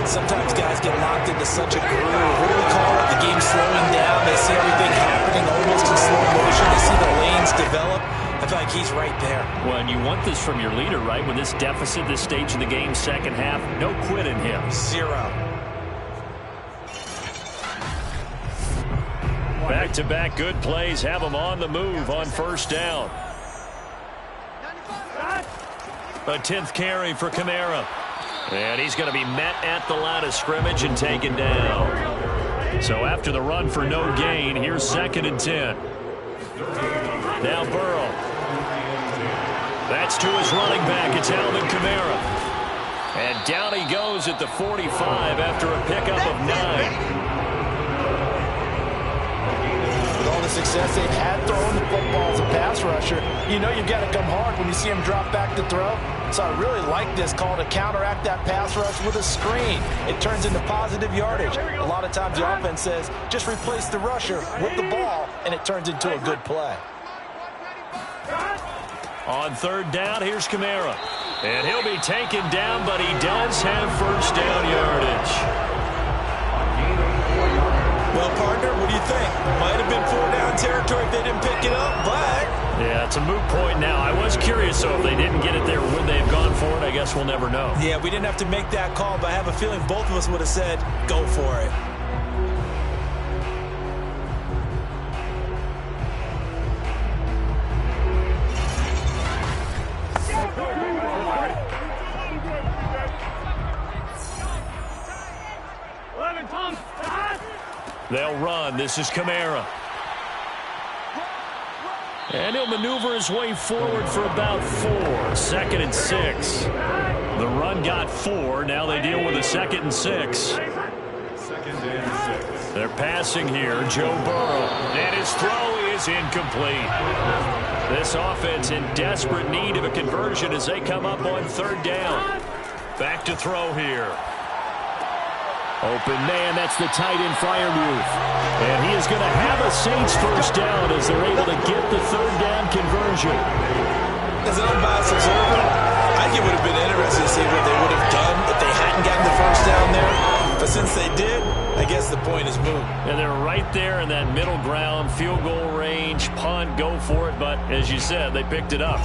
Speaker 3: Sometimes guys get locked into such a groove. What do we call it? The game's slowing down. They see everything happening almost in slow motion. They see the lanes develop. I feel like he's right there.
Speaker 2: Well, and you want this from your leader, right? With this deficit, this stage of the game, second half, no quit in him.
Speaker 3: 0.
Speaker 2: Back-to-back good plays have him on the move on first down. A 10th carry for Kamara. And he's going to be met at the line of scrimmage and taken down. So after the run for no gain, here's 2nd and 10. Now Burrow. That's to his running back. It's Alvin Kamara. And down he goes at the 45 after a pickup of 9.
Speaker 3: All the success they've had throwing the football as a pass rusher, you know you've got to come hard when you see him drop back to throw. So I really like this call to counteract that pass rush with a screen. It turns into positive yardage. A lot of times the offense says, just replace the rusher with the ball, and it turns into a good play.
Speaker 2: On 3rd down, here's Kamara. And he'll be taken down, but he does have first down yardage.
Speaker 3: Well, partner, what do you think? Might have been 4-down territory if they didn't pick it up, but...
Speaker 2: Yeah, it's a moot point now. I was curious, so if they didn't get it there, would they have gone for it? I guess we'll never know.
Speaker 3: Yeah, we didn't have to make that call, but I have a feeling both of us would have said, go for it.
Speaker 2: They'll run. This is Kamara. And he'll maneuver his way forward for about 4. 2nd and 6. The run got 4. Now they deal with a 2nd and 6.
Speaker 4: 2nd and 6.
Speaker 2: They're passing here. Joe Burrow. And his throw is incomplete. This offense in desperate need of a conversion as they come up on 3rd down. Back to throw here.
Speaker 6: Open man, that's the tight end Freiermuth. And he is going to have a Saints first down as they're able to get the 3rd down conversion.
Speaker 3: As an unbiased observer, I think it would have been interesting to see what they would have done if they hadn't gotten the first down there. But since they did, I guess the point is moot.
Speaker 2: And they're right there in that middle ground, field goal range, punt, go for it. But as you said, they picked it up.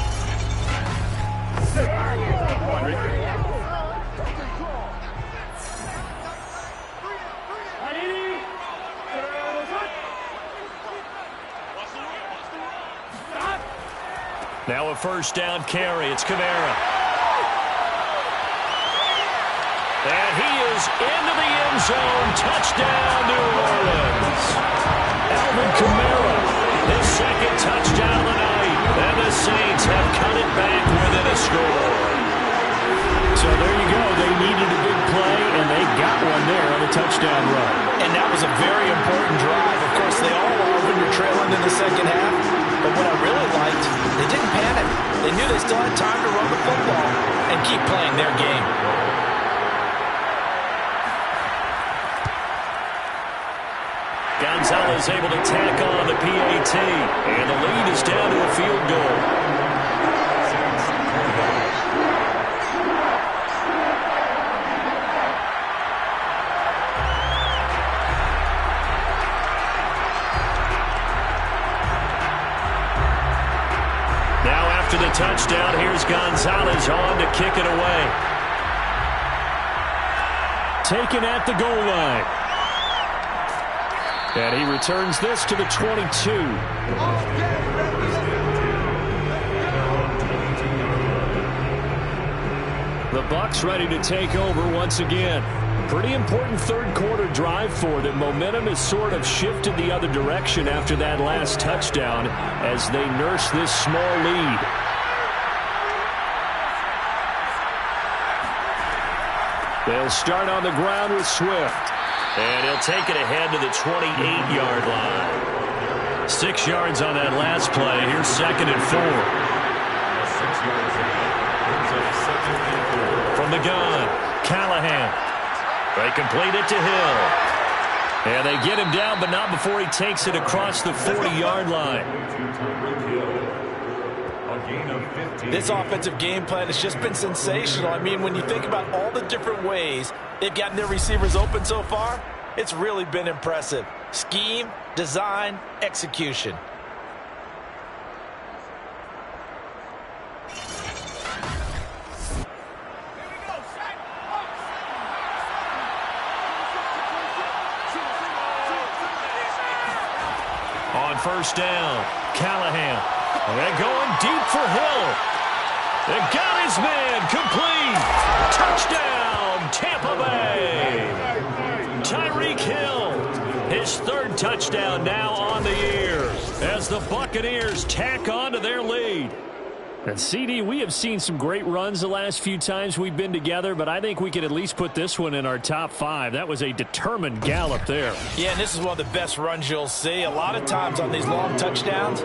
Speaker 2: Now a first down carry. It's Kamara. And he is into the end zone. Touchdown, New Orleans. Alvin Kamara, his 2nd touchdown of the night. And the Saints have cut it back within a score.
Speaker 6: So there you go. They needed a big play, and they got one there on a touchdown run.
Speaker 3: And that was a very important drive. Of course, they all are when you're trailing in the second half. But what I really liked, they didn't panic. They knew they still had time to run the football and keep playing their game.
Speaker 2: Gonzalez able to tack on the PAT. And the lead is down to a field goal. After the touchdown, here's Gonzalez on to kick it away.
Speaker 6: Taken at the goal line. And he returns this to the 22. The Bucs ready to take over once again. Pretty important third quarter drive for them. Momentum has sort of shifted the other direction after that last touchdown as they nurse this small lead. They'll start on the ground with Swift.
Speaker 2: And he'll take it ahead to the 28-yard line. 6 yards on that last play. Here's 2nd and 4.
Speaker 4: 6 yards brings up 2nd and 4.
Speaker 2: From the gun, Callahan. They complete it to Hill.
Speaker 6: And they get him down, but not before he takes it across the 40-yard line.
Speaker 3: This offensive game plan has just been sensational. I mean, when you think about all the different ways they've gotten their receivers open so far, it's really been impressive. Scheme, design, execution.
Speaker 2: On first down, Callahan. And going deep for Hill. They got his man complete. Touchdown, Tampa Bay. Tyreek Hill, his 3rd touchdown now on the year as the Buccaneers tack on to their lead.
Speaker 6: And CD, we have seen some great runs the last few times we've been together, but I think we could at least put this one in our top 5. That was a determined gallop there.
Speaker 3: Yeah, and this is one of the best runs you'll see. A lot of times on these long touchdowns,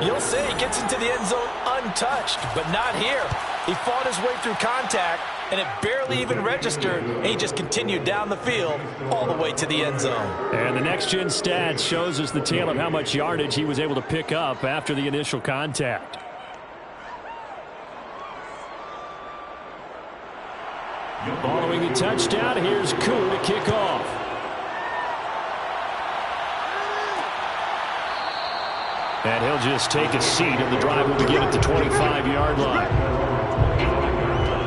Speaker 3: you'll see he gets into the end zone untouched, but not here. He fought his way through contact, and it barely even registered, and he just continued down the field all the way to the end zone.
Speaker 6: And the next-gen stats shows us the tale of how much yardage he was able to pick up after the initial contact. Following the touchdown, here's Koo to kick off. And he'll just take a seat, and the drive will begin at the 25-yard line.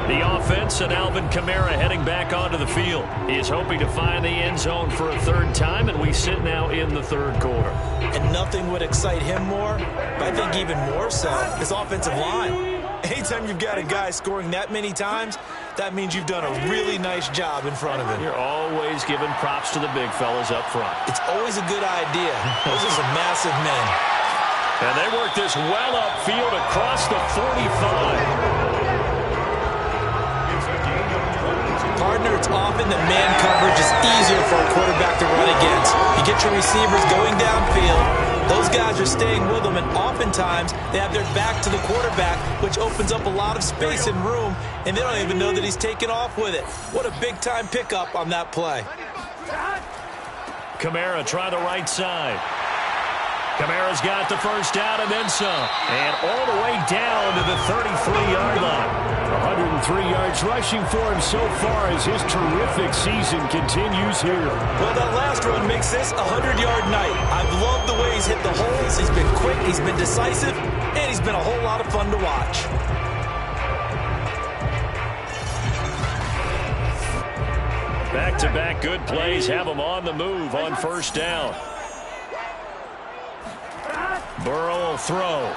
Speaker 2: The offense and Alvin Kamara heading back onto the field. He is hoping to find the end zone for a 3rd time, and we sit now in the 3rd quarter.
Speaker 3: And nothing would excite him more, but I think even more so, his offensive line. Anytime you've got a guy scoring that many times, that means you've done a really nice job in front of him.
Speaker 2: You're always giving props to the big fellas up front.
Speaker 3: It's always a good idea. Those are some massive men.
Speaker 2: And they work this well upfield across the 45.
Speaker 3: Partner, it's often that man coverage is easier for a quarterback to run against. You get your receivers going downfield. Those guys are staying with them, and oftentimes they have their back to the quarterback, which opens up a lot of space and room, and they don't even know that he's taken off with it. What a big-time pickup on that play.
Speaker 2: Kamara try the right side. Kamara's got the first down and then some. And all the way down to the 33-yard line.
Speaker 6: 103 yards rushing for him so far as his terrific season continues here.
Speaker 3: Well, that last run makes this a 100-yard night. I've loved the way he's hit the holes. He's been quick, he's been decisive, and he's been a whole lot of fun to watch.
Speaker 2: Back-to-back good plays have him on the move on first down. Burrow will throw.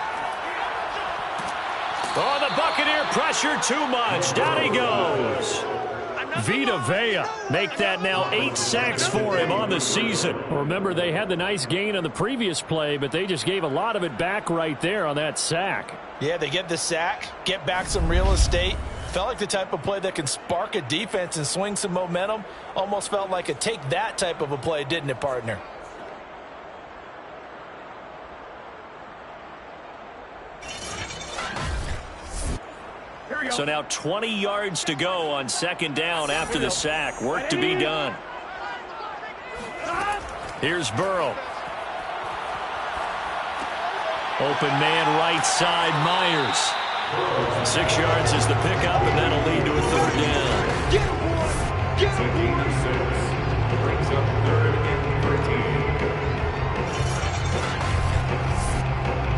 Speaker 2: Oh, the Buccaneer pressure too much. Down he goes.
Speaker 6: Vita Vea make that now 8 sacks for him on the season. Remember, they had the nice gain on the previous play, but they just gave a lot of it back right there on that sack.
Speaker 3: Yeah, they get the sack, get back some real estate. Felt like the type of play that can spark a defense and swing some momentum. Almost felt like a take that type of a play, didn't it, partner?
Speaker 2: So now 20 yards to go on second down after the sack. Work to be done. Here's Burrow. Open man right side, Myers. 6 yards is the pickup, and that'll lead to a third down.
Speaker 4: It's a gain of 6. Brings up 3rd and 13.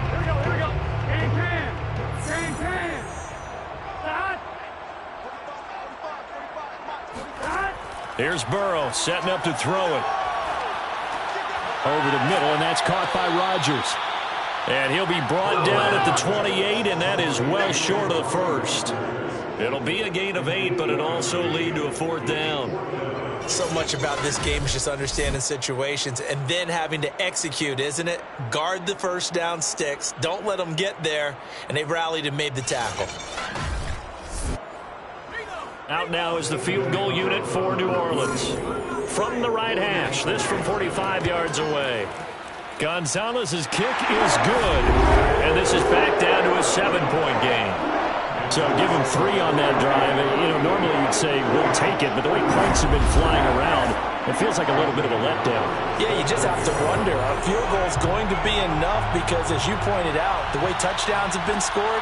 Speaker 5: Here we go. Game plan. Game plan.
Speaker 2: Here's Burrow setting up to throw it.
Speaker 6: Over the middle, and that's caught by Rodgers.
Speaker 2: And he'll be brought down at the 28, and that is well short of the first. It'll be a gain of 8, but it also lead to a 4th down.
Speaker 3: So much about this game is just understanding situations and then having to execute, isn't it? Guard the first down sticks. Don't let them get there. And they've rallied and made the tackle.
Speaker 2: Out now is the field goal unit for New Orleans. From the right hash, this from 45 yards away. Gonzalez's kick is good. And this is back down to a 7-point game. So give him 3 on that drive. Normally you'd say we'll take it, but the way points have been flying around, it feels like a little bit of a letdown.
Speaker 3: Yeah, you just have to wonder, are field goals going to be enough? Because as you pointed out, the way touchdowns have been scored,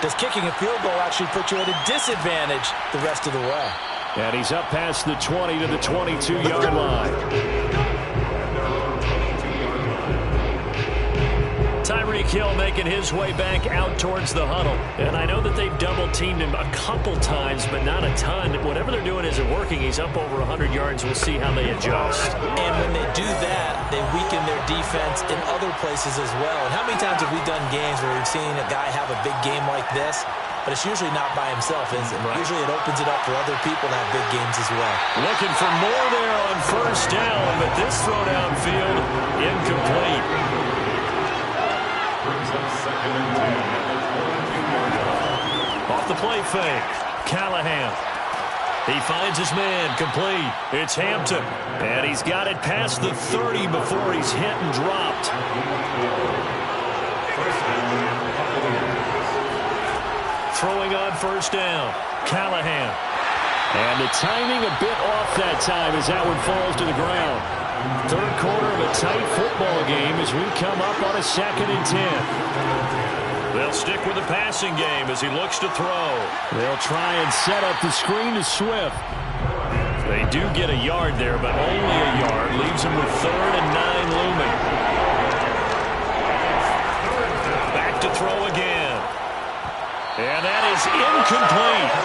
Speaker 3: does kicking a field goal actually put you at a disadvantage the rest of the way?
Speaker 6: And he's up past the 20 to the 22-yard line.
Speaker 2: Tyreek Hill making his way back out towards the huddle. And I know that they've double-teamed him a couple times, but not a ton. Whatever they're doing isn't working. He's up over 100 yards. We'll see how they adjust.
Speaker 3: And when they do that, they weaken their defense in other places as well. And how many times have we done games where we've seen a guy have a big game like this? But it's usually not by himself, is it? Right. Usually it opens it up for other people to have big games as well.
Speaker 2: Looking for more there on first down, but this throw downfield incomplete.
Speaker 4: Brings up 2nd and 10.
Speaker 2: Off the play fake, Callahan. He finds his man, complete. It's Hampton, and he's got it past the 30 before he's hit and dropped. Throwing on first down, Callahan.
Speaker 6: And the timing a bit off that time as that one falls to the ground. Third quarter of a tight football game as we come up on a 2nd and 10.
Speaker 2: They'll stick with the passing game as he looks to throw.
Speaker 6: They'll try and set up the screen to Swift.
Speaker 2: They do get a yard there, but only a yard. Leaves him with 3rd and 9 looming. Back to throw again. And that is incomplete.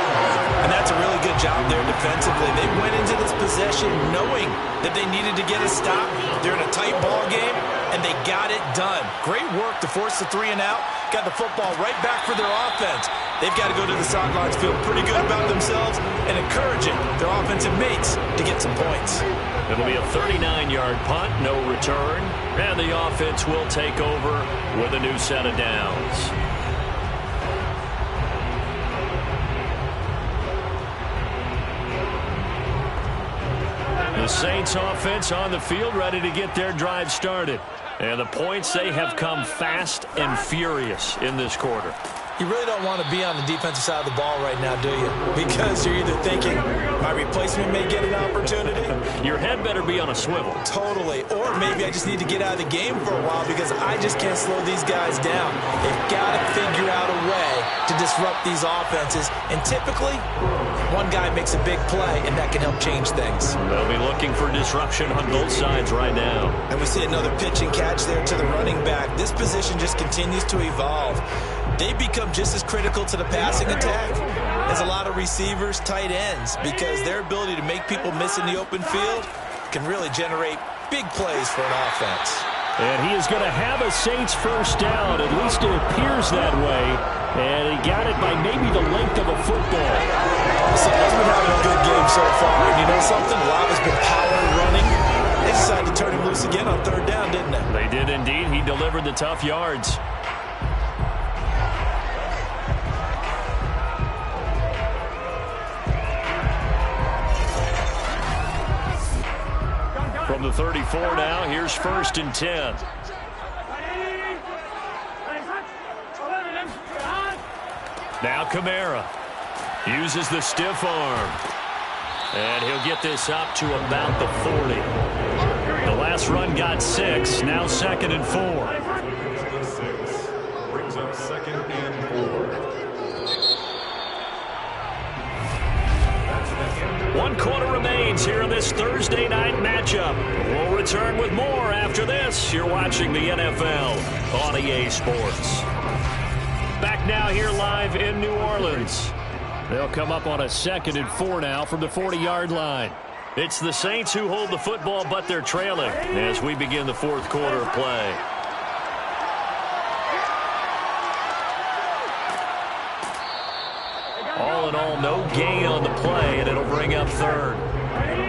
Speaker 3: And that's a really good job there defensively. They went into this possession knowing that they needed to get a stop. They're in a tight ball game, and they got it done. Great work to force the 3 and out. Got the football right back for their offense. They've got to go to the sidelines, feel pretty good about themselves, and encouraging their offensive mates to get some points.
Speaker 2: It'll be a 39-yard punt, no return, and the offense will take over with a new set of downs. The Saints offense on the field ready to get their drive started. And the points, they have come fast and furious in this quarter.
Speaker 3: You really don't want to be on the defensive side of the ball right now, do you? Because you're either thinking, my replacement may get an opportunity.
Speaker 2: Your head better be on a swivel.
Speaker 3: Totally. Or maybe I just need to get out of the game for a while because I just can't slow these guys down. They've got to figure out a way to disrupt these offenses. And typically, one guy makes a big play, and that can help change things.
Speaker 2: They'll be looking for disruption on both sides right now.
Speaker 3: And we see another pitch and catch there to the running back. This position just continues to evolve. They become just as critical to the passing attack as a lot of receivers, tight ends, because their ability to make people miss in the open field can really generate big plays for an offense.
Speaker 6: And he is going to have a Saints first down. At least it appears that way. And he got it by maybe the length of a football.
Speaker 3: Someone's been having a good game so far. And you know something? Lava's been power running. They decided to turn him loose again on 3rd down, didn't they?
Speaker 2: They did indeed. He delivered the tough yards. From the 34 now, here's 1st and 10. Now Kamara uses the stiff arm. And he'll get this up to about the 40. The last run got 6, now 2nd and 4.
Speaker 4: Brings up 2nd and 4.
Speaker 2: 1 quarter remains here in this Thursday night matchup. We'll return with more after this. You're watching the NFL on EA Sports. Back now here live in New Orleans.
Speaker 6: They'll come up on a 2nd and 4 now from the 40-yard line.
Speaker 2: It's the Saints who hold the football, but they're trailing as we begin the 4th quarter of play. all in all, no gain on the play, and it'll bring up third.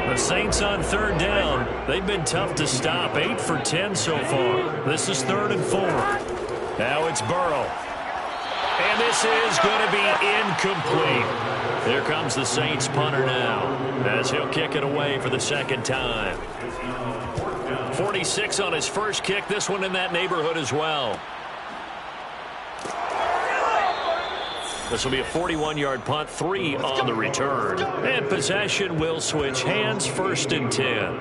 Speaker 2: The Saints on third down. They've been tough to stop. 8 for 10 so far. This is 3rd and 4. Now it's Burrow. And this is going to be incomplete. Here comes the Saints punter now, as he'll kick it away for the second time. 46 on his first kick. This one in that neighborhood as well. This will be a 41-yard punt, 3 on the return. And possession will switch hands, 1st and 10.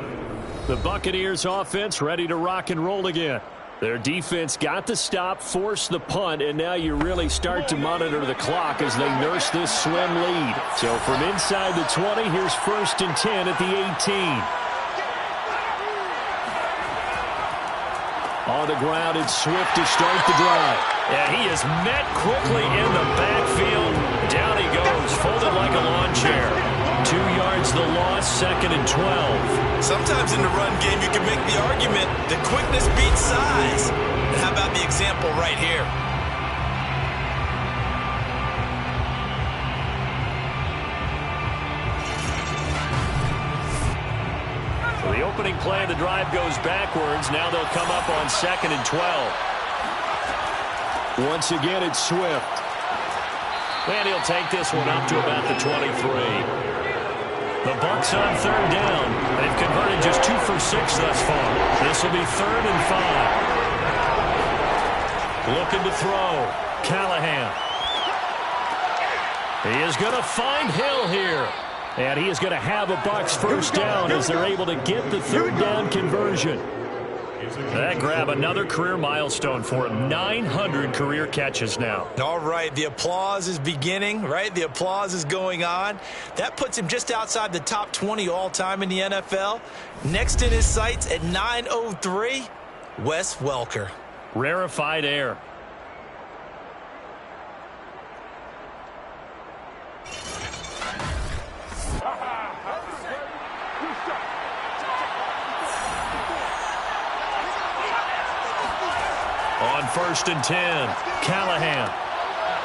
Speaker 6: The Buccaneers offense ready to rock and roll again. Their defense got the stop, forced the punt, and now you really start to monitor the clock as they nurse this slim lead. So from inside the 20, here's 1st and 10 at the 18. On the ground, it's Swift to start the drive.
Speaker 2: And he is met quickly in the backfield. Down he goes, folded like a lawn chair. 2 yards the loss, 2nd and 12.
Speaker 3: Sometimes in the run game, you can make the argument that quickness beats size. And how about the example right here?
Speaker 2: So the opening play of the drive goes backwards. Now they'll come up on 2nd and 12.
Speaker 6: Once again, it's Swift.
Speaker 2: And he'll take this one up to about the 23. The Bucs on third down. They've converted just 2 for 6 thus far. This will be 3rd and 5. Looking to throw. Callahan. He is going to find Hill here.
Speaker 6: And he is going to have a Bucs first down as they're able to get the third down conversion.
Speaker 2: That grab another career milestone for him. 900 career catches now.
Speaker 3: All right, the applause is beginning, right? The applause is going on. That puts him just outside the top 20 all-time in the NFL. Next in his sights at 903, Wes Welker.
Speaker 2: Rarefied air. On 1st and 10, Callahan.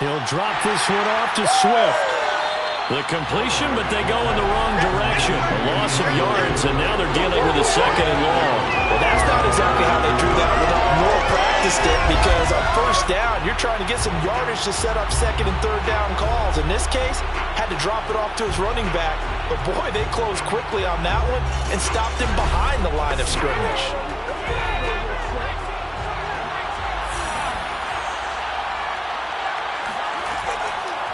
Speaker 6: He'll drop this one off to Swift.
Speaker 2: The completion, but they go in the wrong direction. A loss of yards, and now they're dealing with a 2nd and long.
Speaker 3: Well, that's not exactly how they drew that one up. More practiced it because on first down, you're trying to get some yardage to set up 2nd and 3rd down calls. In this case, had to drop it off to his running back. But, boy, they closed quickly on that one and stopped him behind the line of scrimmage.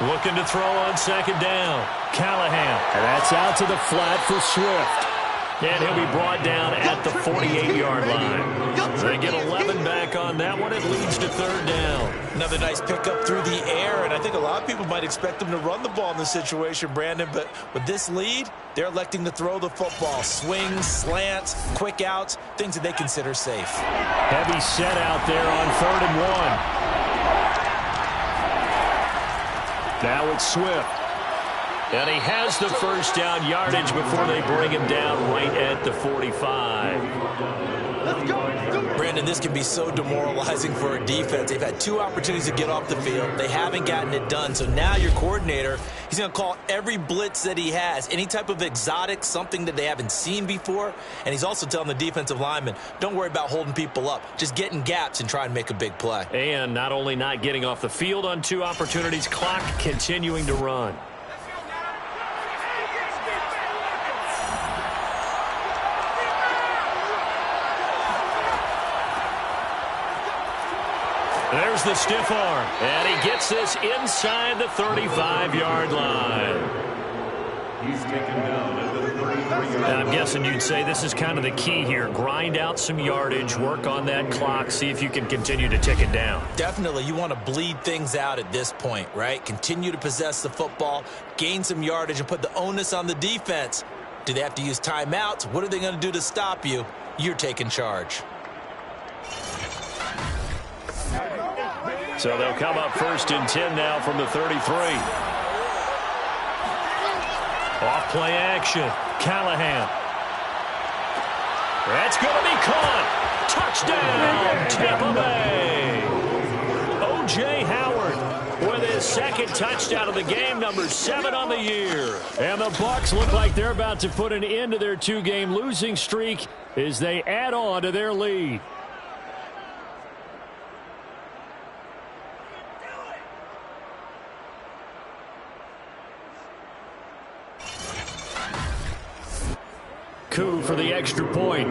Speaker 2: Looking to throw on 2nd down. Callahan.
Speaker 6: And that's out to the flat for Swift.
Speaker 2: And he'll be brought down at the 48-yard line. They get 11 back on that one. It leads to 3rd down.
Speaker 3: Another nice pickup through the air, and I think a lot of people might expect them to run the ball in this situation, Brandon, but with this lead, they're electing to throw the football. Swings, slants, quick outs, things that they consider safe.
Speaker 6: Heavy set out there on 3rd and 1. Now it's Swift.
Speaker 2: And he has the first down yardage before they bring him down right at the 45.
Speaker 3: Brandon, this can be so demoralizing for a defense. They've had 2 opportunities to get off the field. They haven't gotten it done. So now your coordinator, he's going to call every blitz that he has, any type of exotic, something that they haven't seen before. And he's also telling the defensive linemen, don't worry about holding people up. Just get in gaps and try and make a big play.
Speaker 2: And not only not getting off the field on 2 opportunities, clock continuing to run. There's the stiff arm, and he gets this inside the 35-yard line.
Speaker 4: He's taken down at the 33-yard line.
Speaker 2: I'm guessing you'd say this is kind of the key here. Grind out some yardage, work on that clock, see if you can continue to tick it down.
Speaker 3: Definitely, you want to bleed things out at this point, right? Continue to possess the football, gain some yardage, and put the onus on the defense. Do they have to use timeouts? What are they going to do to stop you? You're taking charge.
Speaker 2: So they'll come up 1st and 10 now from the 33. Off play action. Callahan. That's going to be caught. Touchdown, Tampa Bay. O.J. Howard with his second touchdown of the game, number 7 on the year. And the Bucs look like they're about to put an end to their 2-game losing streak as they add on to their lead. Koo for the extra point.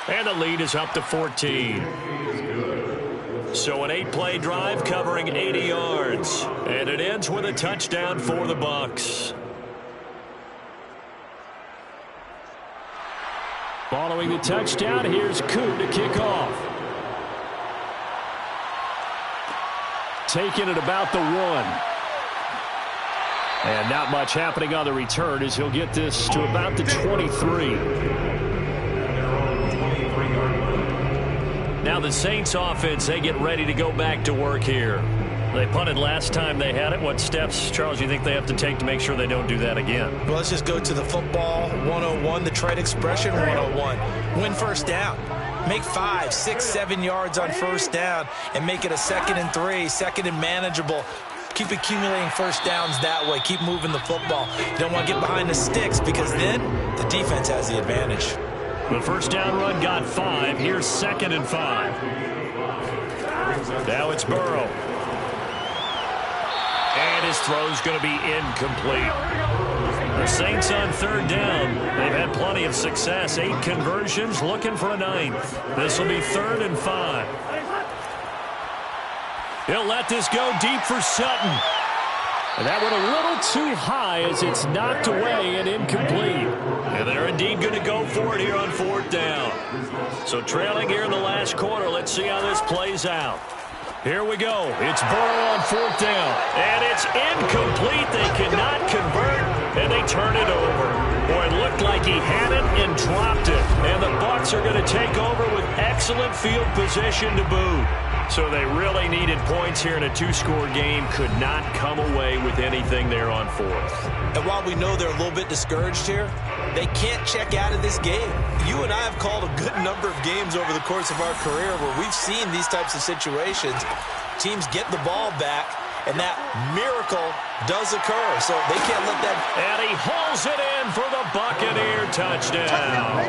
Speaker 2: And the lead is up to 14. So an 8-play drive covering 80 yards. And it ends with a touchdown for the Bucs. Following the touchdown, here's Koo to kick off. Taking it about the 1. And not much happening on the return as he'll get this to about the 23. Now the Saints offense, they get ready to go back to work here. They punted last time they had it. What steps, Charles, you think they have to take to make sure they don't do that again?
Speaker 3: Well, let's just go to the football 101, the trade expression 101. Win first down. Make 5, 6, 7 yards on first down and make it a 2nd and 3, 2nd and manageable. Keep accumulating first downs that way. Keep moving the football. You don't want to get behind the sticks because then the defense has the advantage.
Speaker 2: The first down run got 5. Here's 2nd and 5. Now it's Burrow. And his throw's going to be incomplete. The Saints on 3rd down. They've had plenty of success. 8 conversions, looking for a 9th. This will be 3rd and 5. He'll let this go deep for Sutton. And that went a little too high as it's knocked away and incomplete. And they're indeed going to go for it here on 4th down. So trailing here in the last quarter. Let's see how this plays out. Here we go. It's Burrow on 4th down. And it's incomplete. They cannot convert, and they turn it over. Boy, it looked like he had it and dropped it. And the Bucs are going to take over with excellent field position to boot. So they really needed points here in a 2-score game. Could not come away with anything there on 4th.
Speaker 3: And while we know they're a little bit discouraged here, they can't check out of this game. You and I have called a good number of games over the course of our career where we've seen these types of situations. Teams get the ball back, and that miracle does occur. So they can't let that.
Speaker 2: And he hauls it in for the Buccaneer touchdown.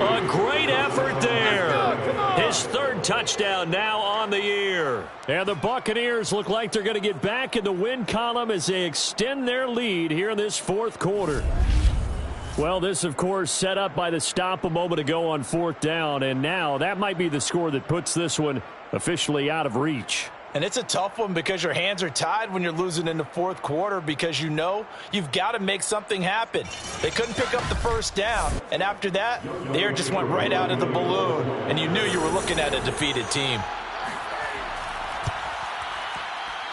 Speaker 2: A great effort there. His 3rd touchdown now on the year. And the Buccaneers look like they're going to get back in the win column as they extend their lead here in this 4th quarter. Well, this, of course, set up by the stop a moment ago on 4th down. And now that might be the score that puts this one officially out of reach.
Speaker 3: And it's a tough one because your hands are tied when you're losing in the 4th quarter because you know you've got to make something happen. They couldn't pick up the first down, and after that, the air just went right out of the balloon, and you knew you were looking at a defeated team.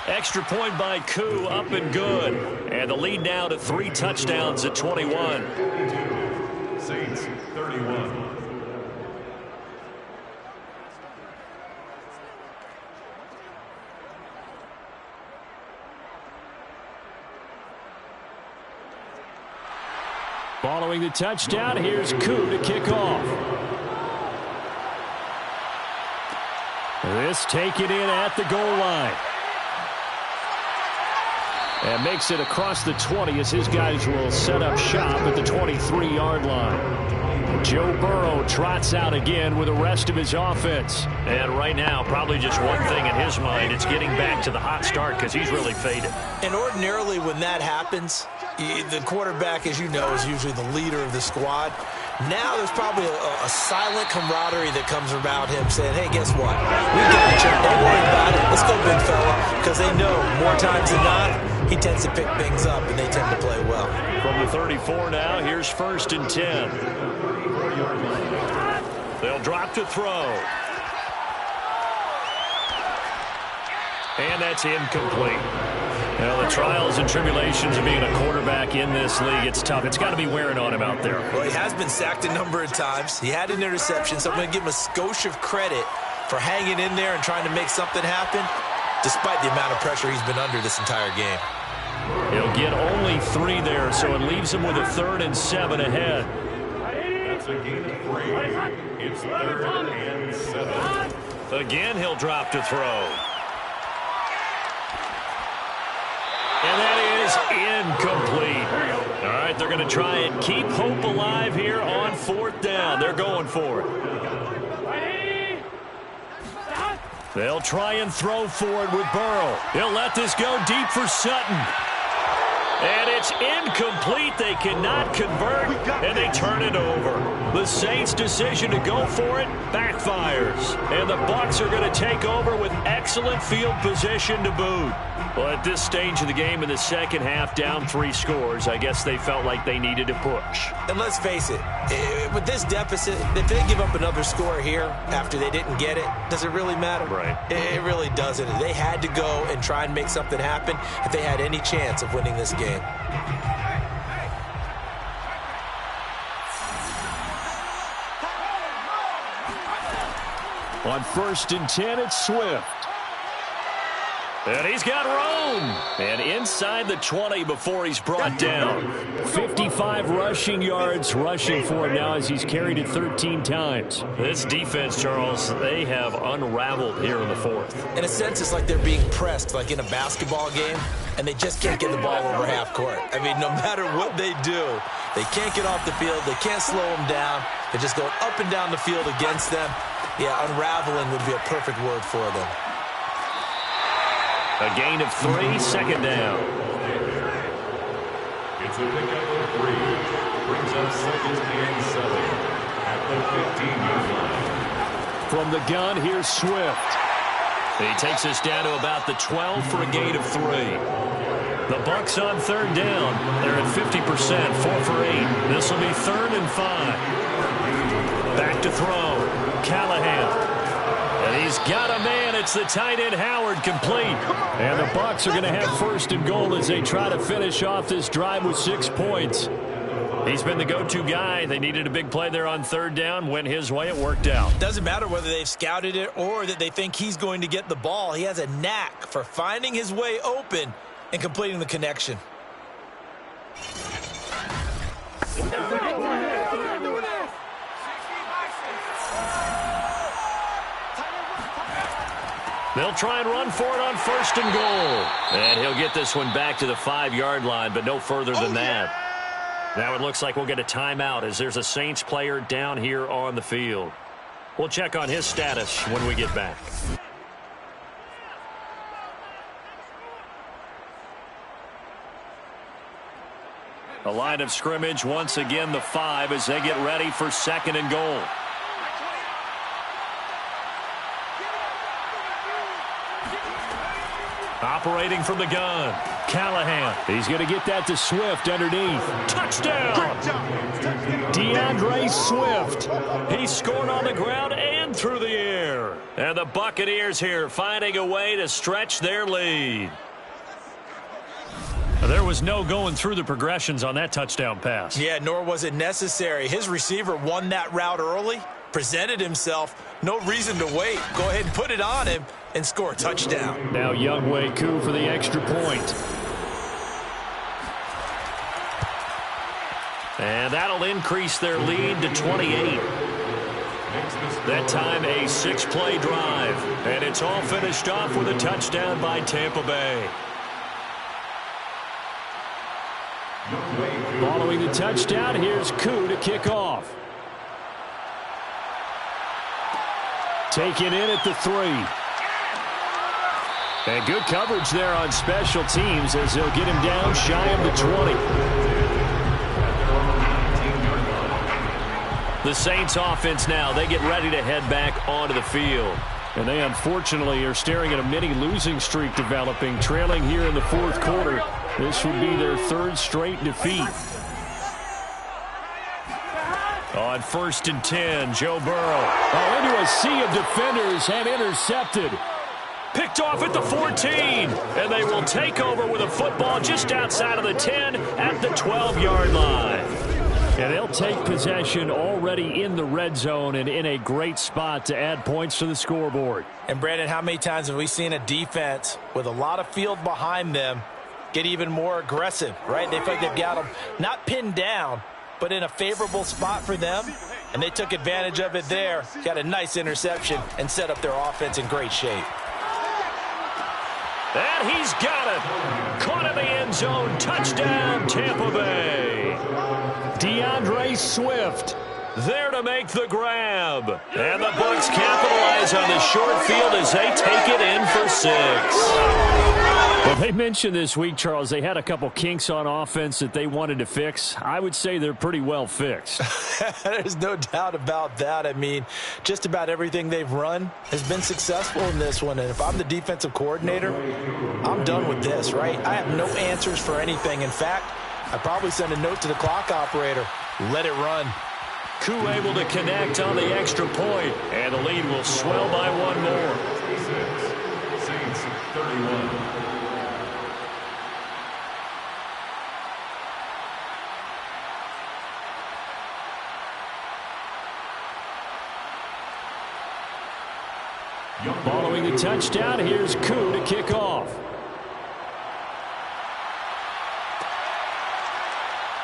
Speaker 2: Extra point by Koo, up and good. And the lead now to 3 touchdowns at 21.
Speaker 4: Saints 31.
Speaker 2: Following the touchdown, here's Koo to kick off. This taken in at the goal line. And makes it across the 20 as his guys will set up shop at the 23-yard line. Joe Burrow trots out again with the rest of his offense. And right now, probably just one thing in his mind, it's getting back to the hot start because he's really faded.
Speaker 3: And ordinarily when that happens, the quarterback, as you know, is usually the leader of the squad. Now there's probably a silent camaraderie that comes about him saying, hey, guess what? We got you. Don't worry about it. Let's go, big fella. Because they know more times than not, he tends to pick things up, and they tend to play well.
Speaker 2: From the 34 now, here's 1st and 10. They'll drop to throw. And that's incomplete. Well, the trials and tribulations of being a quarterback in this league, it's tough. It's got to be wearing on him out there.
Speaker 3: Well, he has been sacked a number of times. He had an interception, so I'm going to give him a skosh of credit for hanging in there and trying to make something happen, despite the amount of pressure he's been under this entire game.
Speaker 2: He'll get only 3 there, so it leaves him with a 3rd and 7 ahead.
Speaker 4: a gain of 3. It's 3rd and 7.
Speaker 2: Again, he'll drop to throw. And that is incomplete. All right, they're going to try and keep hope alive here on 4th down. They're going for it. They'll try and throw for it with Burrow. He'll let this go deep for Sutton. And it's incomplete. They cannot convert, and they turn it over. The Saints' decision to go for it backfires. And the Bucs are going to take over with excellent field position to boot. Well, at this stage of the game in the second half, down 3 scores, I guess they felt like they needed to push.
Speaker 3: And let's face it, with this deficit, if they give up another score here after they didn't get it, does it really matter?
Speaker 2: Right.
Speaker 3: It really doesn't. They had to go and try and make something happen if they had any chance of winning this game.
Speaker 6: On 1st and 10, it's Swift.
Speaker 2: And he's got room. And inside the 20 before he's brought down.
Speaker 6: 55 rushing yards rushing for him now as he's carried it 13 times.
Speaker 2: This defense, Charles, they have unraveled here in the 4th.
Speaker 3: In a sense, it's like they're being pressed, like in a basketball game, and they just can't get the ball over half court. I mean, no matter what they do, they can't get off the field. They can't slow them down. They're just going up and down the field against them. Yeah, unraveling would be a perfect word for them.
Speaker 2: A gain of 3, 2nd down.
Speaker 4: It's a pickup of 3. Brings up 2nd and 7 at the 15-yard line.
Speaker 6: From the gun, here's Swift.
Speaker 2: He takes us down to about the 12 for a gain of 3. The Bucs on 3rd down. They're at 50%, 4 for 8. This will be 3rd and 5. Back to throw. Callahan. And he's got a man. It's the tight end Howard, complete.
Speaker 6: And the Bucs are going to have 1st and goal as they try to finish off this drive with 6 points.
Speaker 2: He's been the go-to guy. They needed a big play there on 3rd down. Went his way. It worked out.
Speaker 3: Doesn't matter whether they've scouted it or that they think he's going to get the ball. He has a knack for finding his way open and completing the connection.
Speaker 2: They'll try and run for it on 1st and goal. And he'll get this one back to the 5-yard line, but no further than that. Now it looks like we'll get a timeout as there's a Saints player down here on the field. We'll check on his status when we get back. The line of scrimmage, once again the 5 as they get ready for 2nd and goal. Operating from the gun, Callahan.
Speaker 6: He's going to get that to Swift underneath.
Speaker 2: Touchdown!
Speaker 6: DeAndre Swift.
Speaker 2: He scored on the ground and through the air. And the Buccaneers here finding a way to stretch their lead. There was no going through the progressions on that touchdown pass.
Speaker 3: Yeah, nor was it necessary. His receiver won that route early, presented himself. No reason to wait. Go ahead and put it on him and score a touchdown.
Speaker 6: Now Younghoe Koo for the extra point.
Speaker 2: And that'll increase their lead to 28. That time a 6-play drive. And it's all finished off with a touchdown by Tampa Bay.
Speaker 6: Following the touchdown, here's Koo to kick off. Taken in at the 3. And good coverage there on special teams as they'll get him down shy of the 20.
Speaker 2: The Saints offense now, they get ready to head back onto the field.
Speaker 6: And they unfortunately are staring at a mini losing streak developing, trailing here in the 4th quarter. This would be their 3rd straight defeat.
Speaker 2: On 1st and 10, Joe Burrow.
Speaker 6: Oh, into a sea of defenders and intercepted.
Speaker 2: Picked off at the 14, and they will take over with a football just outside of the 10 at the 12-yard line.
Speaker 6: And they'll take possession already in the red zone and in a great spot to add points to the scoreboard.
Speaker 3: And, Brandon, how many times have we seen a defense with a lot of field behind them get even more aggressive, right? They feel like they've got them not pinned down, but in a favorable spot for them, And they took advantage of it there. Got a nice interception and set up their offense in great shape.
Speaker 2: And he's got it. Caught in the end zone. Touchdown, Tampa Bay. DeAndre Swift there to make the grab. And the Bucs capitalize on the short field as they take it in for 6.
Speaker 6: Well, they mentioned this week, Charles, they had a couple kinks on offense that they wanted to fix. I would say they're pretty well fixed.
Speaker 3: There's no doubt about that. I mean, just about everything they've run has been successful in this one. And if I'm the defensive coordinator, I'm done with this, right? I have no answers for anything. In fact, I'd probably send a note to the clock operator. Let it run.
Speaker 2: Koo able to connect on the extra point, and the lead will swell by one more.
Speaker 4: Saints 31.
Speaker 6: Following the touchdown, here's Koo to kick off.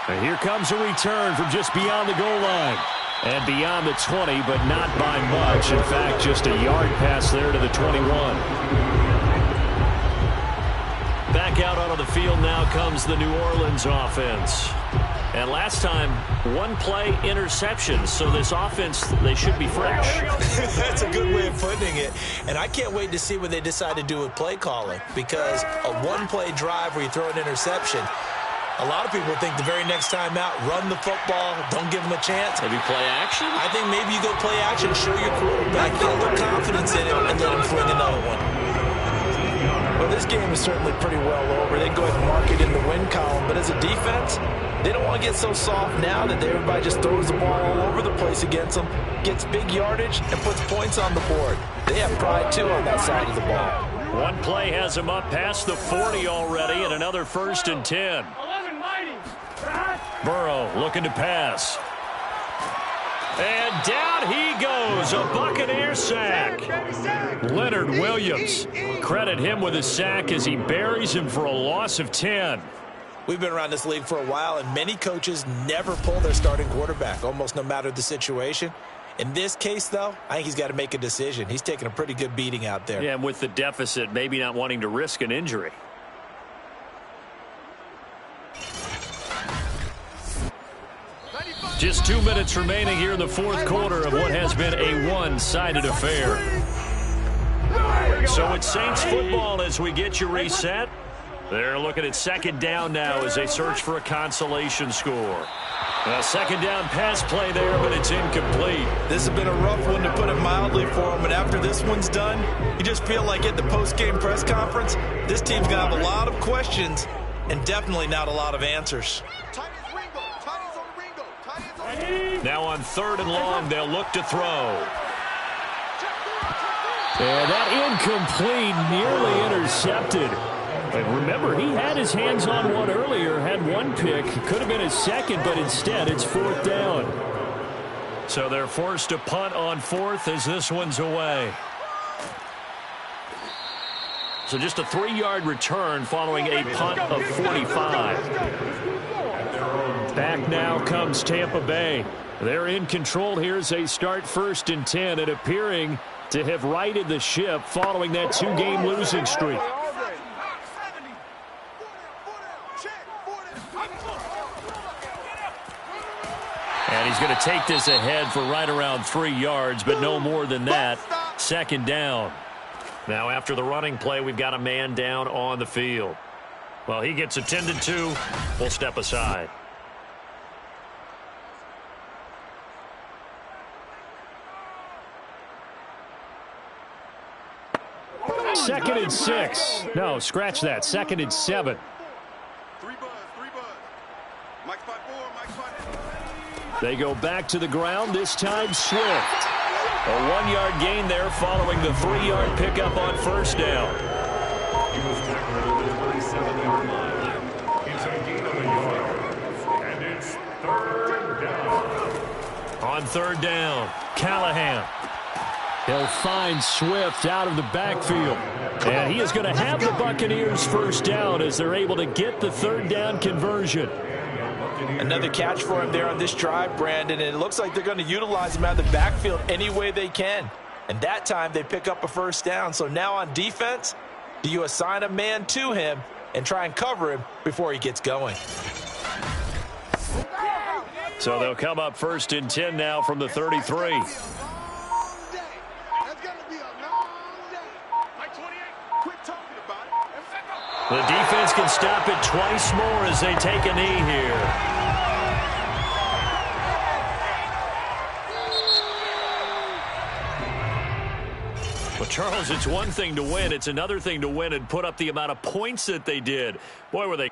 Speaker 6: And here comes a return from just beyond the goal line. And beyond the 20, but not by much. In fact, just a yard pass there to the 21.
Speaker 2: Back out onto the field now comes the New Orleans offense. And last time, one play interception. So this offense, they should be fresh.
Speaker 3: That's a good way of putting it. And I can't wait to see what they decide to do with play calling. Because a one-play drive where you throw an interception, a lot of people think the very next time out, run the football, don't give them a chance.
Speaker 2: Maybe play action?
Speaker 3: I think maybe you go play action, show your quarterback, get a little confidence in him, and let him fling another one. Well, this game is certainly pretty well over. They go ahead and mark it in the win column. But as a defense, they don't want to get so soft now that everybody just throws the ball all over the place against them, gets big yardage, and puts points on the board. They have pride, too, on that side of the ball.
Speaker 2: One play has them up past the 40 already, and another 1st and 10. Burrow looking to pass. And down he goes, a Buccaneer sack. Leonard Williams, credit him with a sack as he buries him for a loss of 10.
Speaker 3: We've been around this league for a while, and many coaches never pull their starting quarterback, almost no matter the situation. In this case, though, I think he's got to make a decision. He's taking a pretty good beating out there.
Speaker 2: Yeah, and with the deficit, maybe not wanting to risk an injury. Just 2 minutes remaining here in the fourth quarter of what has been a one-sided affair. So it's Saints football as we get you reset. They're looking at 2nd down now as they search for a consolation score. A 2nd down pass play there, but it's incomplete.
Speaker 3: This has been a rough one, to put it mildly, for them. And after this one's done, you just feel like at the post-game press conference, this team's going to have a lot of questions and definitely not a lot of answers.
Speaker 2: Now on 3rd and long, they'll look to throw.
Speaker 6: And that incomplete, nearly intercepted. And remember, he had his hands on one earlier, had one pick. Could have been his second, but instead it's 4th down.
Speaker 2: So they're forced to punt on 4th as this one's away. So just a 3-yard return following a punt of 45. Back now comes Tampa Bay. They're in control here as they start 1st and 10 and appearing to have righted the ship following that 2-game losing streak. And he's going to take this ahead for right around 3 yards, but no more than that. 2nd down. Now after the running play, we've got a man down on the field. Well, he gets attended to. We'll step aside. 2nd and 6. No, scratch that. 2nd and 7. They go back to the ground, this time Swift. A 1-yard gain there following the 3-yard pickup on 1st down.
Speaker 4: He was tackled at the 27-yard line. It's a gain of a yard. And it's 3rd down.
Speaker 2: On 3rd down, Callahan.
Speaker 6: He'll find Swift out of the backfield. And he is going to have the Buccaneers 1st down as they're able to get the 3rd down conversion.
Speaker 3: Another catch for him there on this drive, Brandon, and it looks like they're going to utilize him out of the backfield any way they can. And that time they pick up a first down. So now on defense, do you assign a man to him and try and cover him before he gets going?
Speaker 2: So they'll come up 1st and 10 now from the 33. The defense can stop it twice more as they take a knee here. Well, Charles, it's one thing to win. It's another thing to win and put up the amount of points that they did. Boy, were they